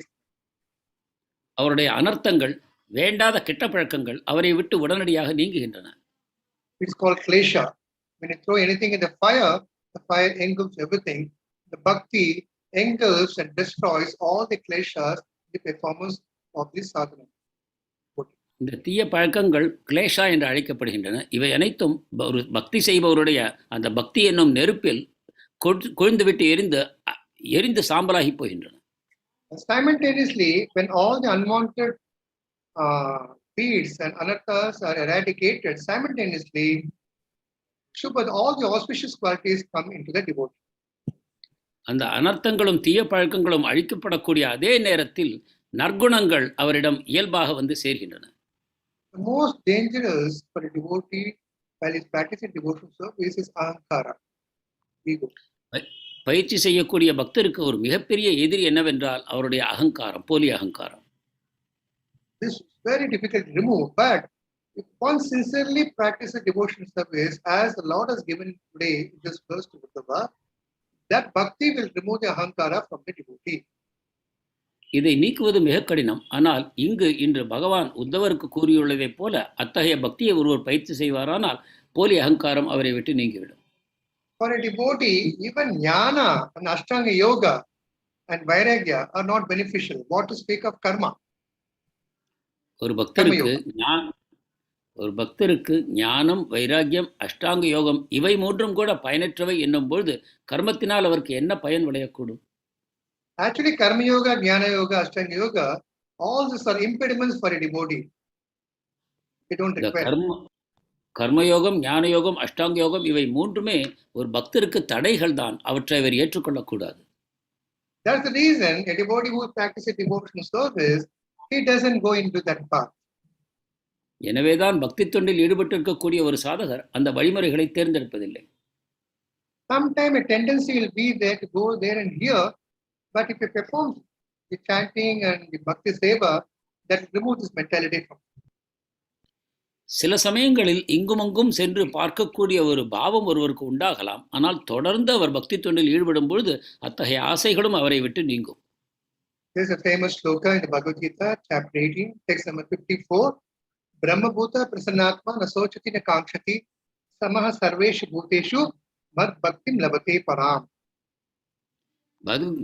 அவருடைய அனர்த்தங்கள், வேண்டாத கெட்ட பழக்கங்கள் அவரை விட்டு உடனடியாக நீங்குகின்றன. It's called klesha. When you throw anything in the fire engulfs everything. The bhakti engulfs and destroys all the kleshas, the performance of this sadhana. இந்த தீய பழக்கங்கள் கிளேஷா என்று அழைக்கப்படுகின்றன. இவை அனைத்தும் ஒரு பக்தி செய்பவருடைய அந்த பக்தி என்னும் நெருப்பில் கொழுந்துவிட்டு எரிந்து சாம்பலாகி போகின்றன. Simultaneously, when all the unwanted weeds and anarthas are eradicated, simultaneously, all the auspicious qualities come into the devotee. அந்த அனர்த்தங்களும் தீய பழக்கங்களும் அழிக்கப்படக்கூடிய அதே நேரத்தில் நற்குணங்கள் அவரிடம் இயல்பாக வந்து சேர்கின்றன. The most dangerous for a devotee while he's practicing devotional service is ahankara, ego. பயிற்சி செய்யக்கூடிய பக்தருக்கு ஒரு மிகப்பெரிய எதிரி என்னவென்றால் அவருடைய அகங்காரம், போலி அகங்காரம். This is very difficult to remove, but if one sincerely practices devotional service as the Lord has given today in this verse to Uddhava, that bhakti will remove the ahankara from the devotee. இதை நீக்குவது மிக கடினம். ஆனால் இன்று பகவான் உத்தவருக்கு கூறியுள்ளதைப் போல அத்தகைய பக்தியை ஒருவர் பயிற்சி செய்வாரானால் போலி அகங்காரம் அவரை விட்டு நீங்கிவிடும். For a devotee, even jnana and ashtanga yoga and vairāgya are not beneficial. What to speak of karma? ஒரு பக்தருக்கு ஞானம், வைராக்கியம், அஷ்டாங்க யோகம் இவை மூன்றும் கூட பயனற்றவை என்னும் பொழுது கர்மத்தினால் அவருக்கு என்ன பயன் விளையக்கூடும்? Actually, karma yoga, jnana yoga, ashtanga yoga, all these are impediments for a devotee. They don't require. கர்மயோகம், ஞான யோகம், அஷ்டாங்க யோகம் இவை மூன்றுமே ஒரு பக்தருக்கு தடைகள் தான். அவற்றை அவர் ஏற்றுக்கொள்ளக்கூடாது. That's the reason a devotee who practices devotional service, he doesn't go into that path. எனவேதான் பக்தி தொண்டில் ஈடுபட்டிருக்கக்கூடிய ஒரு சாதகர் அந்த வழிமுறைகளை தேர்ந்தெடுப்பதில்லை. Sometimes a tendency will be there to go there and here, but if you perform the chanting and the bhakti seva, that will remove this mentality from. சில சமயங்களில் இங்குமங்கும் சென்று பார்க்கக்கூடிய ஒரு பாவம் ஒருவருக்கு உண்டாகலாம். ஆனால் தொடர்ந்து அவர் பக்தி தொண்டில் ஈடுபடும் பொழுது அத்தகைய ஆசைகளும் அவரை விட்டு நீங்கும். There is a famous shloka in the Bhagavatam, chapter 18, text number 54. Brahma bhuta prasannatma nasochati na kamshati samaha sarveshu bhuteshu mad-bhaktim labate param.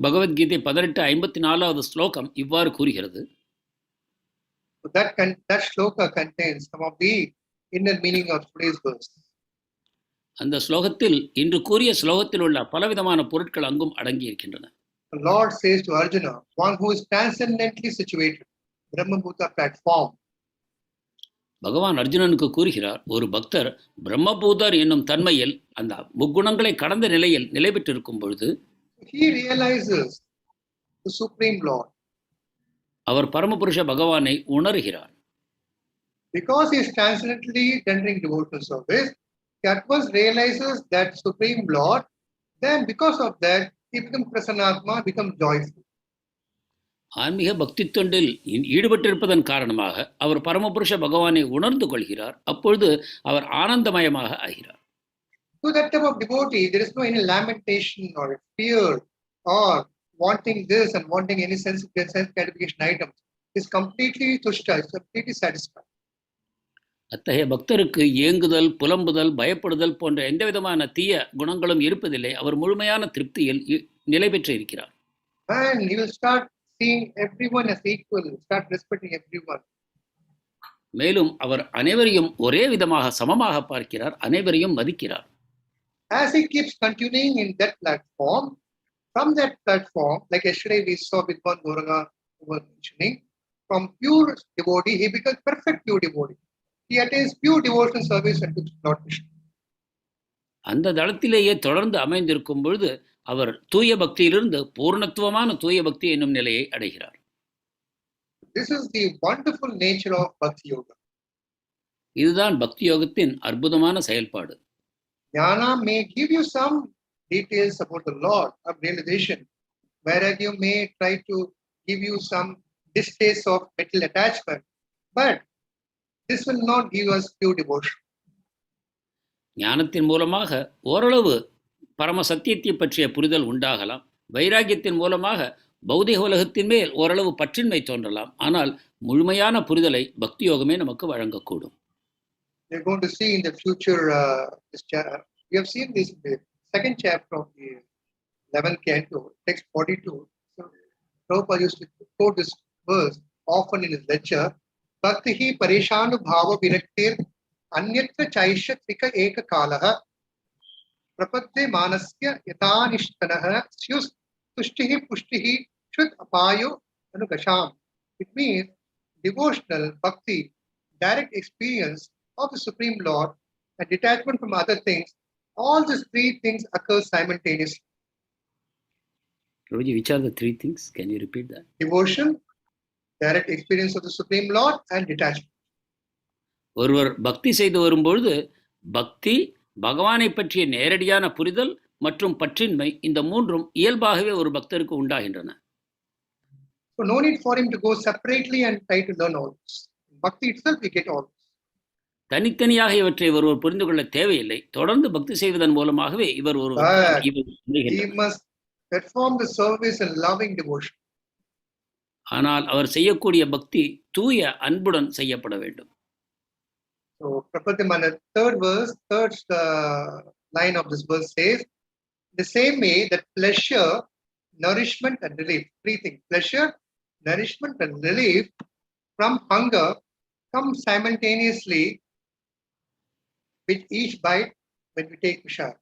Bhagavad Gita 18:54 ஸ்லோகம் இவ்வாறு கூறுகிறது. So that shloka contains some of the inner meaning of today's verse. அந்த ஸ்லோகத்தில் இன்று கூறிய ஸ்லோகத்தில் உள்ள பலவிதமான பொருட்கள் அங்கும் அடங்கி இருக்கின்றன. The Lord says to Arjuna, one who is transcendently situated, Brahma bhuta platform. பகவான் அர்ஜுனனுக்கு கூறுகிறார், ஒரு பக்தர் பிரம்மபூதர் என்னும் தன்மையில் அந்த முக்குணங்களை கடந்த நிலையில் நிலை பெற்றிருக்கும் பொழுது he realizes the Supreme Lord. அவர் பரமபுருஷ பகவானை உணர்கிறார். Because he is transcendently rendering devotional service, he at once realizes that Supreme Lord, then because of that, he becomes prasannatma, becomes joyful. ஆன்மீக பக்தி தொண்டில் ஈடுபட்டிருப்பதன் காரணமாக அவர் பரமபுருஷ பகவானை உணர்ந்து கொள்கிறார். அப்பொழுது அவர் ஆனந்தமயமாக ஆகிறார். To that type of devotee, there is no any lamentation or fear or wanting this and wanting any sense gratification items. It's completely tushta, it's completely satisfied. அத்தகைய பக்தருக்கு ஏங்குதல், புலம்புதல், பயப்படுதல் போன்ற எந்த விதமான தீய குணங்களும் இருப்பதில்லை. அவர் முழுமையான திருப்தியில் நிலை பெற்று இருக்கிறார். And he will start seeing everyone as equal, start respecting everyone. மேலும் அவர் அனைவரையும் ஒரே விதமாக சமமாக பார்க்கிறார், அனைவரையும் மதிக்கிறார். As he keeps continuing in that platform, from that platform, like yesterday we saw with one Gauranga who was mentioning, from pure devotee, he becomes perfect pure devotee. He attains pure devotional service unto Lord Krishna. அந்த தளத்திலேயே தொடர்ந்து அமைந்திருக்கும் பொழுது அவர் தூய பக்தியிலிருந்து பூர்ணத்துவமான தூய பக்தி என்னும் நிலையை அடைகிறார். This is the wonderful nature of Bhakti Yoga. இதுதான் பக்தி யோகத்தின் அற்புதமான செயல்பாடு. Jnānam may give you some details about the Lord of realization. Vairāgyaṁ may try to give you some distaste of mental attachment, but this will not give us pure devotion. ஞானத்தின் மூலமாக ஓரளவு பரம சத்தியத்தை பற்றிய புரிதல் உண்டாகலாம். வைராகியத்தின் மூலமாக பௌதிக உலகத்தின் மேல் ஓரளவு பற்றின்மை தோன்றலாம். ஆனால் முழுமையான புரிதலை பக்தி யோகமே நமக்கு வழங்கக்கூடும். We are going to see in the future, we have seen this in the second chapter of the 11th canto, text 42. So, Prabhupada used to quote this verse often in his lecture. Bhaktihi parishanu bhava viraktir anyatra chaisha trika eka kalaha prapadde manasya yatanishtanah syus tushtihi pushtihi shud apayo anugasham. It means devotional bhakti, direct experience of the Supreme Lord and detachment from other things. All these three things occur simultaneously. Prabhuji, which are the three things? Can you repeat that? Devotion, direct experience of the Supreme Lord, and detachment. ஒருவர் பக்தி செய்து வரும்பொழுது பக்தி, பகவானை பற்றிய நேரடியான புரிதல் மற்றும் பற்றின்மை, இந்த மூன்றும் இயல்பாகவே ஒரு பக்தருக்கு உண்டாகின்றன. So no need for him to go separately and try to learn all this. In Bhakti itself we get all this. தனித்தனியாக இவற்றை ஒருவர் புரிந்து கொள்ள தேவையில்லை. தொடர்ந்து பக்தி செய்வதன் மூலமாகவே இவர் ஒரு He must perform the service and loving devotion. ஆனால் அவர் செய்யக்கூடிய பக்தி தூய அன்புடன் செய்யப்பட வேண்டும். So Prabhupada, third line of this verse says, the same way that pleasure, nourishment and relief, three things, pleasure, nourishment and relief from hunger come simultaneously with each bite when we take prasad.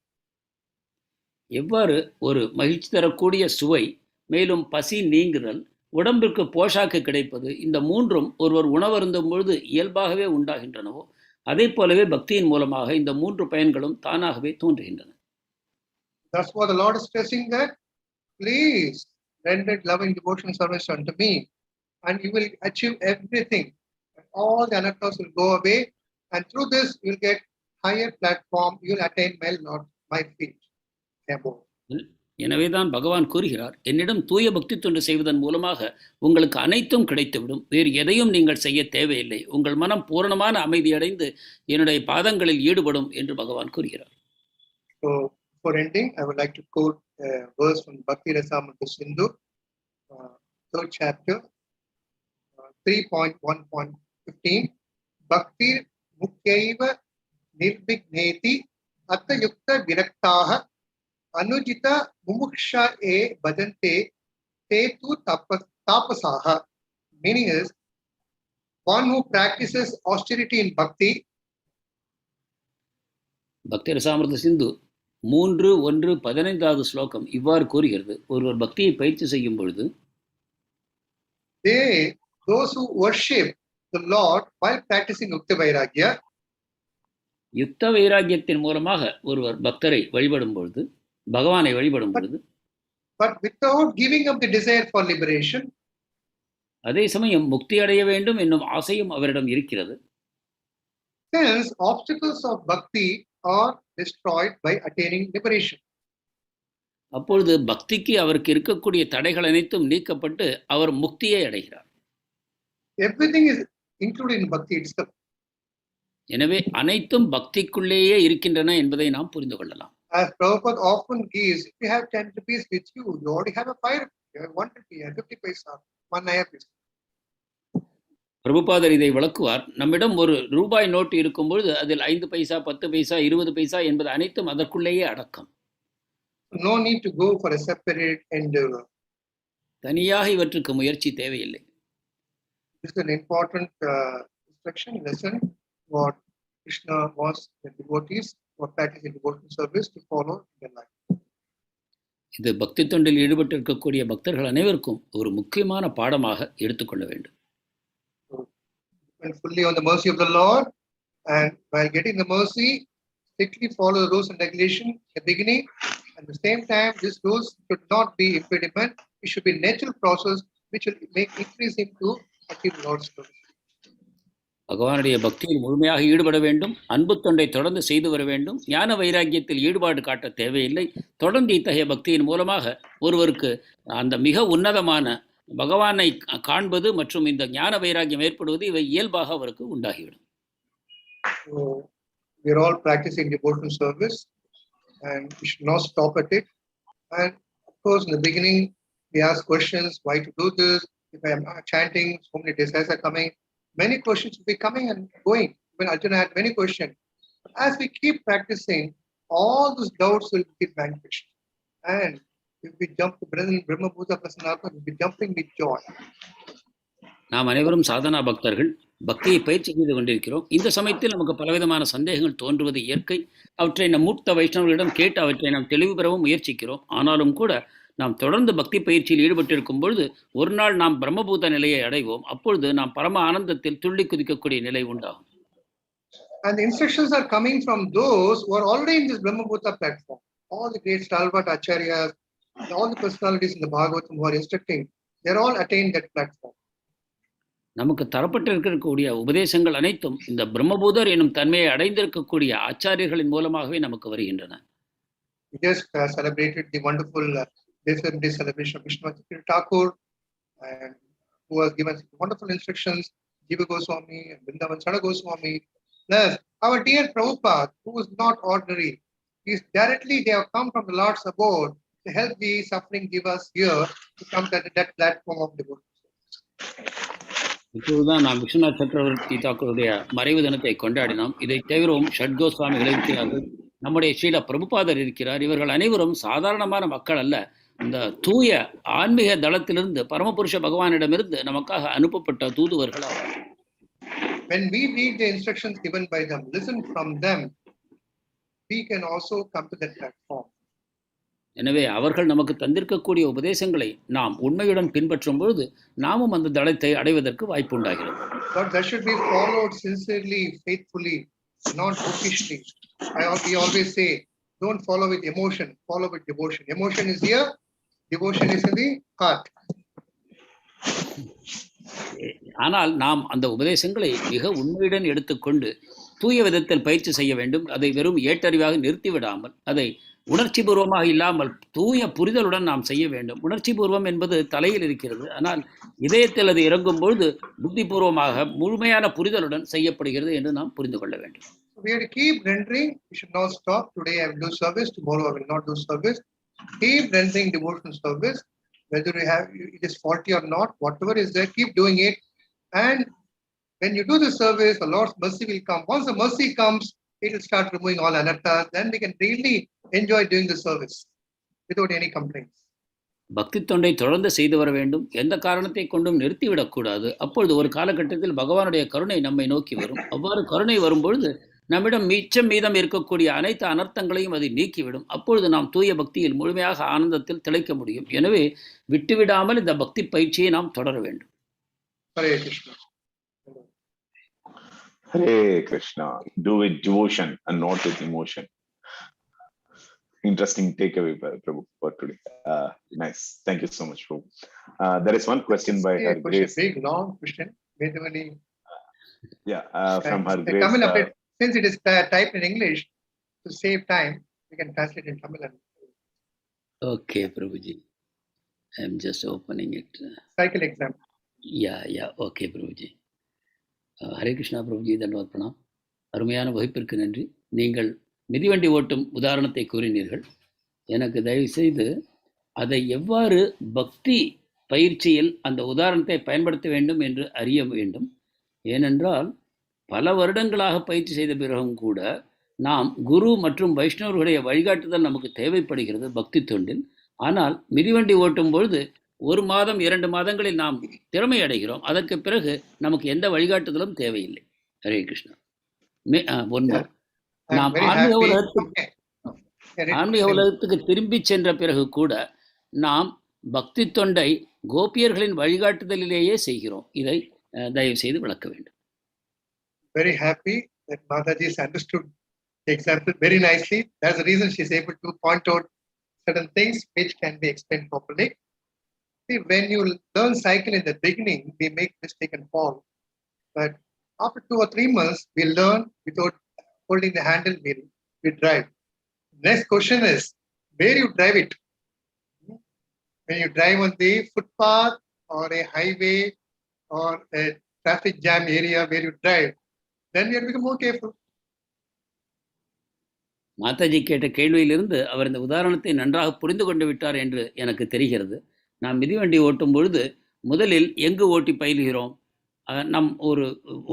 எவ்வாறு ஒரு மகிழ்ச்சி தரக்கூடிய சுவை, மேலும் பசி நீங்குதல், உடம்பிற்கு போஷாக்கு கிடைப்பது, இந்த மூன்றும் ஒருவர் உணவருந்தும் பொழுது இயல்பாகவே உண்டாகின்றனவோ, அதே போலவே பக்தியின் மூலமாக இந்த மூன்று பயன்களும் தானாகவே தோன்றுகின்றன. That's what the Lord is stressing, that please render loving devotion service unto me and you will achieve everything. All the anarthas will go away and through this you will get higher platform, you will attain my feet above. எனவேதான் பகவான் கூறுகிறார், என்னிடம் தூய பக்தி தொண்டு செய்வதன் மூலமாக உங்களுக்கு அனைத்தும் கிடைத்துவிடும், வேறு எதையும் நீங்கள் செய்ய தேவையில்லை, உங்கள் மனம் பூரணமான அமைதி அடைந்து என்னுடைய பாதங்களில் ஈடுபடும் என்று பகவான் கூறுகிறார். So for ending, I would like to quote a verse from Bhakti Rasamrita Sindhu, third chapter, 3.1.15. Bhakti mukyaiva nirvigneti atta yukta viraktaha anujita mumuksha e bhajante te tu tapasaha. Meaning is, one who practices austerity in bhakti. பக்தி ரசாமிருத சிந்து 3:1-15 ஸ்லோகம் இவ்வாறு கூறுகிறது, ஒருவர் பக்தியை பயிற்சி செய்யும் பொழுது those who worship the Lord while practicing yukta vairāgya, யுக்த வைராகியத்தின் மூலமாக ஒருவர் பக்தரை வழிபடும் பொழுது, பகவானை வழிபடும் பொழுது, but without giving up the desire for liberation, அதே சமயம் முக்தி அடைய வேண்டும் என்னும் ஆசையும் அவரிடம் இருக்கிறது. Hence obstacles of bhakti are destroyed by attaining liberation. அப்பொழுது பக்திக்கு அவருக்கு இருக்கக்கூடிய தடைகள் அனைத்தும் நீக்கப்பட்டு அவர் முக்தியை அடைகிறார். Everything is included in bhakti itself. எனவே அனைத்தும் பக்திக்குள்ளேயே இருக்கின்றன என்பதை நாம் புரிந்து கொள்ளலாம். As Prabhupada often gives, if you have 10 rupees with you, you already have a 5 rupees, you have 1 rupee, and 50 paisa, 1 naya paisa. பிரபுபாதர் இதை விளக்குவார். நம்மிடம் ஒரு ரூபாய் நோட்டு இருக்கும்பொழுது அதில் 5 பைசா, 10 பைசா, 20 பைசா என்பது அனைத்தும் அதற்குள்ளேயே அடக்கம். No need to go for a separate endeavor. தனியாக இவற்றுக்கு முயற்சி தேவையில்லை. This is an important instruction, lesson, what Krishna wants the devotees who are practicing devotional service to follow in their life. இது பக்தி தொண்டில் ஈடுபட்டு இருக்கக்கூடிய பக்தர்கள் அனைவருக்கும் ஒரு முக்கியமான பாடமாக எடுத்துக்கொள்ள வேண்டும். Depend fully on the mercy of the Lord, and while getting the mercy, strictly follow the rules and regulations in the beginning. At the same time, these rules should not be impediment. It should be natural process which will make increase into achieve Lord's service. பகவானுடைய பக்தியில் முழுமையாக ஈடுபட வேண்டும். அன்பு தொண்டை தொடர்ந்து செய்து வர வேண்டும். ஞான வைராக்கியத்தில் ஈடுபாடு காட்ட தேவையில்லை. தொடர்ந்து இத்தகைய பக்தியின் மூலமாக ஒருவருக்கு அந்த மிக உன்னதமான பகவானை காண்பது மற்றும் இந்த ஞான வைராக்கியம் ஏற்படுவது இவை இயல்பாக அவருக்கு உண்டாகிவிடும். So we are all practicing devotional service, and we should not stop at it. And of course, in the beginning, we ask questions: why to do this? If I am chanting, so many desires are coming. Many questions will be coming and going. When Arjuna had many questions, but as we keep practicing, all those doubts will be vanquished, and if we jump to Brahma Bhuta Prasanatma, we'll be jumping with joy. நாம் அனைவரும் சாதனா பக்தர்கள், பக்தியை பயிற்சி செய்து கொண்டிருக்கிறோம். இந்த சமயத்தில் நமக்கு பலவிதமான சந்தேகங்கள் தோன்றுவது இயற்கை. அவற்றை நம் மூத்த வைஷ்ணவர்களிடம் கேட்டு அவற்றை நாம் தெளிவு பெறவும் முயற்சிக்கிறோம். ஆனாலும் கூட நாம் தொடர்ந்து பக்தி பயிற்சியில் ஈடுபட்டிருக்கும் பொழுது ஒரு நாள் நாம் பிரம்மபூத நிலையை அடைவோம். அப்பொழுது நாம் பரம ஆனந்தத்தில் துள்ளி குதிக்கக்கூடிய நிலை உண்டாகும். And the instructions are coming from those who are already in this Brahma Bhuta platform. All the great stalwart acharyas, all the personalities in the Bhagavatam who are instructing, they're all attained that platform. நமக்கு தரப்பட்டிருக்கக்கூடிய உபதேசங்கள் அனைத்தும் இந்த பிரம்மபூதர் எனும் தன்மையை அடைந்திருக்கக்கூடிய ஆச்சாரியர்களின் மூலமாகவே நமக்கு வருகின்றன. We just celebrated the wonderful day celebration of Krishna Thakur, and who has given wonderful instructions, Jiva Goswami and Vrindavan Sada Goswami. Plus, our dear Prabhupada, who is not ordinary, they have come from the Lord's abode to help the suffering givers here to come to that platform of devotion. இப்போதுதான் நாம் விஸ்வநாத் சக்கரவர்த்தி தாக்கூருடைய மறைவு தினத்தை கொண்டாடினோம். இதை தவிரவும் ஷட்கோஸ்வாமிகள் இருக்கிறார்கள், நம்முடைய ஸ்ரீல பிரபுபாதர் இருக்கிறார். இவர்கள் அனைவரும் சாதாரணமான மக்கள் அல்ல. இந்த தூய ஆன்மீக தளத்திலிருந்து பரமபுருஷ பகவானிடமிருந்து நமக்காக அனுப்பப்பட்ட தூதுவர்கள் ஆவார்கள். When we read the instructions given by them, listen from them, we can also come to that platform. எனவே அவர்கள் நமக்கு தந்திருக்கக்கூடிய உபதேசங்களை நாம் உண்மையுடன் பின்பற்றும் பொழுது நாமும் அந்த தளத்தை அடைவதற்கு வாய்ப்பு உண்டாகிறது. But that should be followed sincerely, faithfully, not bookishly. We always say, don't follow with emotion, follow with devotion. Emotion is here, devotion is in the heart. ஆனால் நாம் அந்த உபதேசங்களை மிக உண்மையுடன் எடுத்துக்கொண்டு தூய விதத்தில் பயிற்சி செய்ய வேண்டும். அதை வெறும் ஏட்டறிவாக நிறுத்திவிடாமல் அதை உணர்ச்சி பூர்வமாக இல்லாமல் தூய புரிதலுடன் நாம் செய்ய வேண்டும். உணர்ச்சி பூர்வம் என்பது தலையில் இருக்கிறது, ஆனால் இதயத்தில் அது இறங்கும் பொழுது புத்திபூர்வமாக முழுமையான புரிதலுடன் செய்யப்படுகிறது என்று நாம் புரிந்து கொள்ள வேண்டும். We have to keep rendering. We should not stop. Today I will do service, tomorrow I will not do service. Keep rendering devotional service, whether it is faulty or not, whatever is there, keep doing it. And when you do the service, the Lord's mercy will come. Once the mercy comes, it will start removing all anarthas. Then we can really enjoy doing the service without any complaints. பக்தி தொண்டை தொடர்ந்து செய்து வர வேண்டும். எந்த காரணத்தை கொண்டும் நிறுத்திவிடக்கூடாது. அப்பொழுது ஒரு காலகட்டத்தில் பகவானுடைய கருணை நம்மை நோக்கி வரும். அவ்வாறு கருணை வரும்பொழுது நம்மிடம் மீதம் இருக்கக்கூடிய அனைத்து அனர்த்தங்களையும் அதை நீக்கிவிடும். அப்பொழுது நாம் தூய பக்தியில் முழுமையாக ஆனந்தத்தில் திளைக்க முடியும். எனவே விட்டுவிடாமல் இந்த பக்தி பயிற்சியை நாம் தொடர வேண்டும். Hare Krishna. Hare Krishna. Do with devotion and not with emotion. Interesting takeaway, Prabhu, for today. Nice. Thank you so much, Prabhu. There is one question by Her Grace. Big, long question. From Her Grace. Since it is typed in English, to save time, we can translate in Tamil. Okay, Prabhuji. I am just opening it. Cycle example. Yeah. Okay, Prabhuji. Hare Krishna, Prabhuji. Dandavad Pranam. அருமையான வகுப்பிற்கு நன்றி. நீங்கள் மிதிவண்டி ஓட்டும் உதாரணத்தை கூறினீர்கள். எனக்கு தயவுசெய்து அதை எவ்வாறு பக்தி பயிற்சியில் அந்த உதாரணத்தை பயன்படுத்த வேண்டும் என்று அறிய வேண்டும். ஏனென்றால் பல வருடங்களாக பயிற்சி செய்த பிறகும் கூட நாம் குரு மற்றும் வைஷ்ணவர்களுடைய வழிகாட்டுதல் நமக்கு தேவைப்படுகிறது பக்தி தொண்டில். ஆனால் மிதிவண்டி ஓட்டும் பொழுது 1 மாதம் 2 மாதங்களில் நாம் திறமை அடைகிறோம். அதற்கு பிறகு நமக்கு எந்த வழிகாட்டுதலும் தேவையில்லை. ஹரே கிருஷ்ணா. ஒன்று, நாம் ஆன்மீக உலகத்துக்கு திரும்பி சென்ற பிறகு கூட நாம் பக்தி தொண்டை கோபியர்களின் வழிகாட்டுதலிலேயே செய்கிறோம். இதை தயவு செய்து விளக்க வேண்டும். Very happy that Mataji has understood the example very nicely. That's the reason she is able to point out certain things which can be explained properly. See, when you learn cycle in the beginning, we make mistake and fall. But after 2 or 3 months, we learn without holding the handle wheel, we drive. Next question is, where you drive it? When you drive on the footpath or a highway or a traffic jam area where you drive, then you have to become more careful. Mataji கேட்ட கேள்வியிலிருந்து அவர் இந்த உதாரணத்தை நன்றாக புரிந்து கொண்டு விட்டார் என்று எனக்கு தெரிகிறது. நாம் மிதிவண்டி ஓட்டும் பொழுது முதலில் எங்கு ஓட்டி பயில்கிறோம்? நம் ஒரு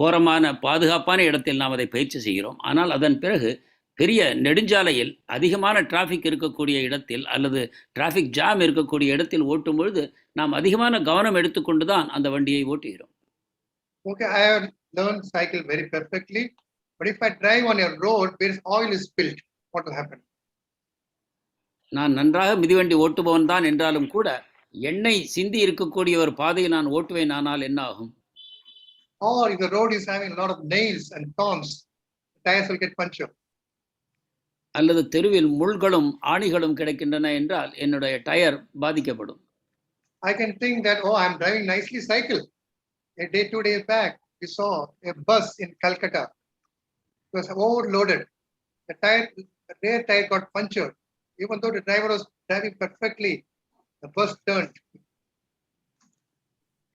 ஓரமான பாதுகாப்பான இடத்தில் நாம் அதை பயிற்சி செய்கிறோம். ஆனால் அதன் பிறகு பெரிய நெடுஞ்சாலையில் அதிகமான டிராஃபிக் இருக்கக்கூடிய இடத்தில் அல்லது டிராஃபிக் ஜாம் இருக்கக்கூடிய இடத்தில் ஓட்டும் பொழுது நாம் அதிகமான கவனம் எடுத்துக்கொண்டு தான் அந்த வண்டியை ஓட்டுகிறோம். Okay, I have learned cycle very perfectly, but if I drive on a road where oil is spilled, what will happen? நான் நன்றாக மிதிவண்டி ஓட்டுபவன் தான் என்றாலும் கூட எண்ணெய் சிந்தி இருக்கக்கூடிய ஒரு பாதையை நான் ஓட்டுவேன், ஆனால் என்ன ஆகும்? Or if the road is having a lot of nails and thorns, the tires will get punctured. அல்லது தெருவில் முள்களும் ஆணிகளும் கிடைக்கின்றன என்றால் என்னுடைய டயர் பாதிக்கப்படும். I can think that, oh, I am driving nicely cycle. A day, 2 days back, we saw a bus in Calcutta. It was overloaded. The rear tire got punctured. Even though the driver was driving perfectly, the bus turned.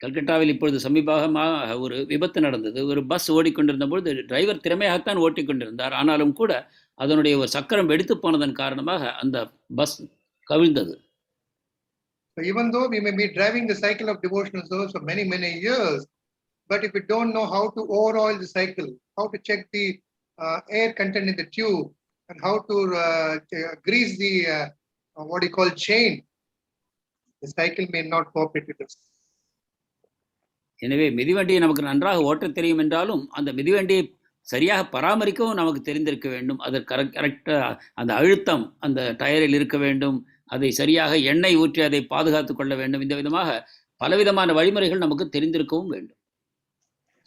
கல்கட்டாவில் இப்பொழுது சமீபமாக ஒரு விபத்து நடந்தது. ஒரு bus ஓடிக்கொண்டிருந்த பொழுது driver திறமையாகத்தான் ஓட்டிக்கொண்டிருந்தார். ஆனாலும் கூட அதனுடைய ஒரு சக்கரம் வெடித்து போனதன் காரணமாக அந்த பஸ் கவிழ்ந்தது. So even though we may be driving the cycle of devotional service for many, many years, but if we don't know how to overhaul the cycle, how to check the air content in the tube, and how to grease the what you call chain, the cycle may not cooperate with us. எனவே மிதிவண்டியை நமக்கு நன்றாக ஓட்ட தெரியும் என்றாலும் அந்த மிதிவண்டியை சரியாக பராமரிக்கவும் நமக்கு தெரிந்திருக்க வேண்டும். அதற்கு கரெக்டாக அந்த அழுத்தம் அந்த டயரில் இருக்க வேண்டும். அதை சரியாக எண்ணெய் ஊற்றி அதை பாதுகாத்துக் கொள்ள வேண்டும். இந்த விதமாக பலவிதமான வழிமுறைகள் நமக்கு தெரிந்திருக்கவும் வேண்டும்.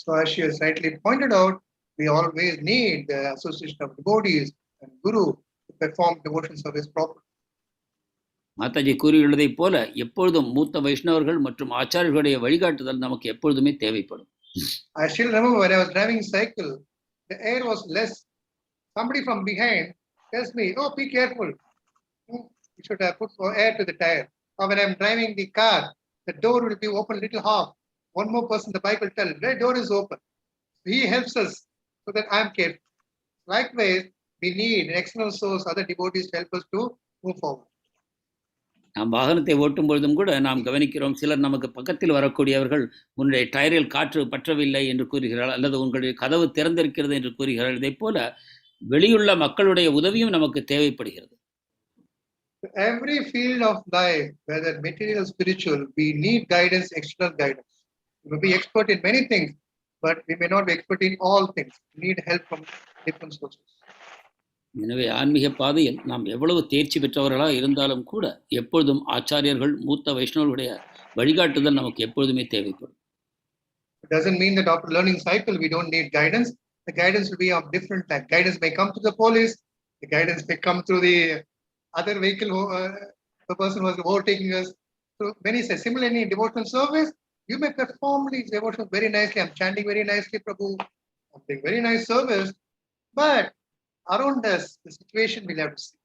So as she has rightly pointed out, we always need the association of devotees and guru to perform devotion service properly. Mataji கூறியுள்ளதைப் போல எப்பொழுதும் மூத்த வைஷ்ணவர்கள் மற்றும் ஆச்சாரியர்களுடைய வழிகாட்டுதல் நமக்கு எப்பொழுதுமே தேவைப்படும். I still remember when I was driving cycle, the air was less. Somebody from behind tells me, "Oh, be careful. You should have put air to the tire." Or when I'm driving the car, the door will be open a little half. One more person, the bike will tell, "The door is open." He helps us so that I'm careful. Likewise, we need an external source, other devotees to help us to move forward. நாம் வாகனத்தை ஓட்டும் பொழுதும் கூட நாம் கவனிக்கிறோம், சிலர் நமக்கு பக்கத்தில் வரக்கூடியவர்கள் உன்னுடைய டயரில் காற்று பற்றவில்லை என்று கூறுகிறார்கள், அல்லது உங்களுடைய கதவு திறந்திருக்கிறது என்று கூறுகிறார்கள். இதை போல வெளியுள்ள மக்களுடைய உதவியும் நமக்கு தேவைப்படுகிறது. Every field of life, whether material or spiritual, we need guidance, external guidance. We may be expert in many things, but we may not be expert in all things. We need help from different sources. எனவே ஆன்மீக பாதையில் நாம் எவ்வளவு தேர்ச்சி பெற்றவர்களாக இருந்தாலும் கூட எப்பொழுதும் ஆச்சாரியர்கள் மூத்த வைஷ்ணவர்களுடைய வழிகாட்டுதல் நமக்கு எப்பொழுதுமே தேவைப்படும். It doesn't mean that after learning cycle we don't need guidance. The guidance will be of different type. Guidance may come to the police. The guidance may come through the other vehicle, the person who was overtaking us. So many say, similarly in devotional service, you may perform these devotions very nicely. I'm chanting very nicely, Prabhu. I'm doing very nice service, but around us, the situation we'll have to see.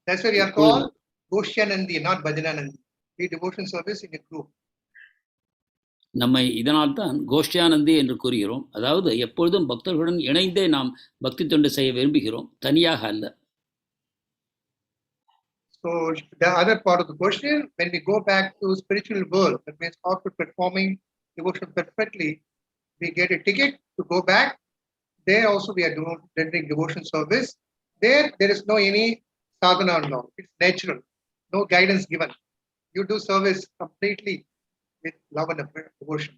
That's why we are called Goshyanandi, not Bhajananandi. We devotion service in a group. நம்மை இதனால்தான் கோஷ்டியானந்தி என்று கூறுகிறோம். அதாவது எப்பொழுதும் பக்தர்களுடன் இணைந்தே நாம் பக்தி தொண்டு செய்ய விரும்புகிறோம், தனியாக அல்ல. So the other part of the question, when we go back to spiritual world, that means after performing devotion perfectly, we get a ticket to go back. There also we are rendering devotion service. There is no any sadhana now. It's natural. No guidance given. You do service completely with love and devotion.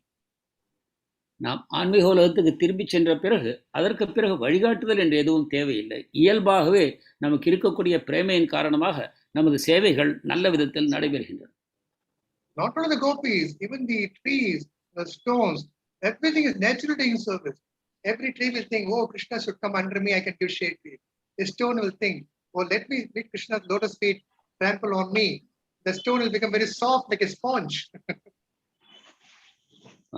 நாம் ஆன்மீக உலகத்துக்கு திரும்பி சென்ற பிறகு அதற்கு பிறகு வழிகாட்டுதல் என்று எதுவும் தேவையில்லை. இயல்பாகவே நமக்கு இருக்கக்கூடிய பிரேமையின் காரணமாக நமது சேவைகள் நல்ல விதத்தில் நடைபெறுகின்றன. Not only the gopis, even the trees, the stones, everything is naturally doing service. Every tree will think, oh, Krishna should come under me, I can give shade to it. The stone will think, oh, let Krishna's lotus feet trample on me. The stone will become very soft like a sponge.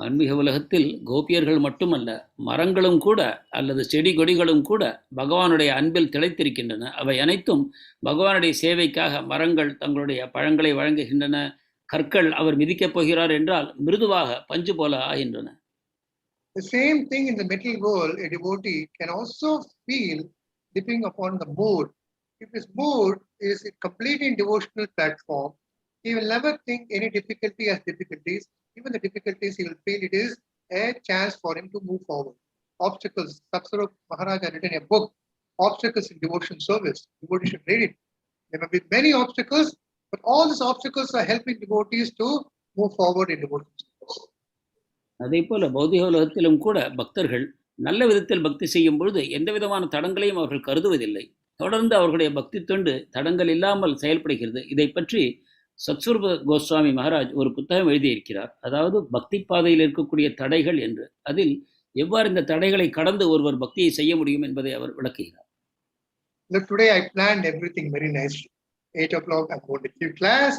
ஆன்மீக உலகத்தில் கோபியர்கள் மட்டுமல்ல, மரங்களும் கூட அல்லது செடி கொடிகளும் கூட பகவானுடைய அன்பில் திளைத்திருக்கின்றன. அவை அனைத்தும் பகவானுடைய சேவைக்காக மரங்கள் தங்களுடைய பழங்களை வழங்குகின்றன. கற்கள் அவர் மிதிக்கப் போகிறார் என்றால் மிருதுவாக பஞ்சு போல ஆகின்றன. The same thing in the material world, a devotee can also feel depending upon the mood. If his mood is a completely devotional platform, he will never think any difficulty as difficulties. Even the difficulties, he will feel it is a chance for him to move forward. Obstacles. Satsara Maharaj had written a book, Obstacles in Devotion Service. Devotees should read it. There may be many obstacles, but all these obstacles are helping devotees to move forward in devotion service. அதே போல பௌதிக உலகத்திலும் கூட பக்தர்கள் நல்ல விதத்தில் பக்தி செய்யும் பொழுது எந்த விதமான தடங்களையும் அவர்கள் கருதுவதில்லை. தொடர்ந்து அவர்களுடைய பக்தி தொண்டு தடங்கள் இல்லாமல் செயல்படுகிறது. இதை பற்றி சத்ஸ்வரூப கோஸ்வாமி மகாராஜ் ஒரு புத்தகம் எழுதியிருக்கிறார். அதாவது பக்தி பாதையில் இருக்கக்கூடிய தடைகள் என்று. அதில் எவ்வாறு இந்த தடைகளை கடந்து ஒருவர் பக்தியை செய்ய முடியும் என்பதை அவர் விளக்குகிறார். Look, today I planned everything very nicely. 8 o'clock I'm going to give class.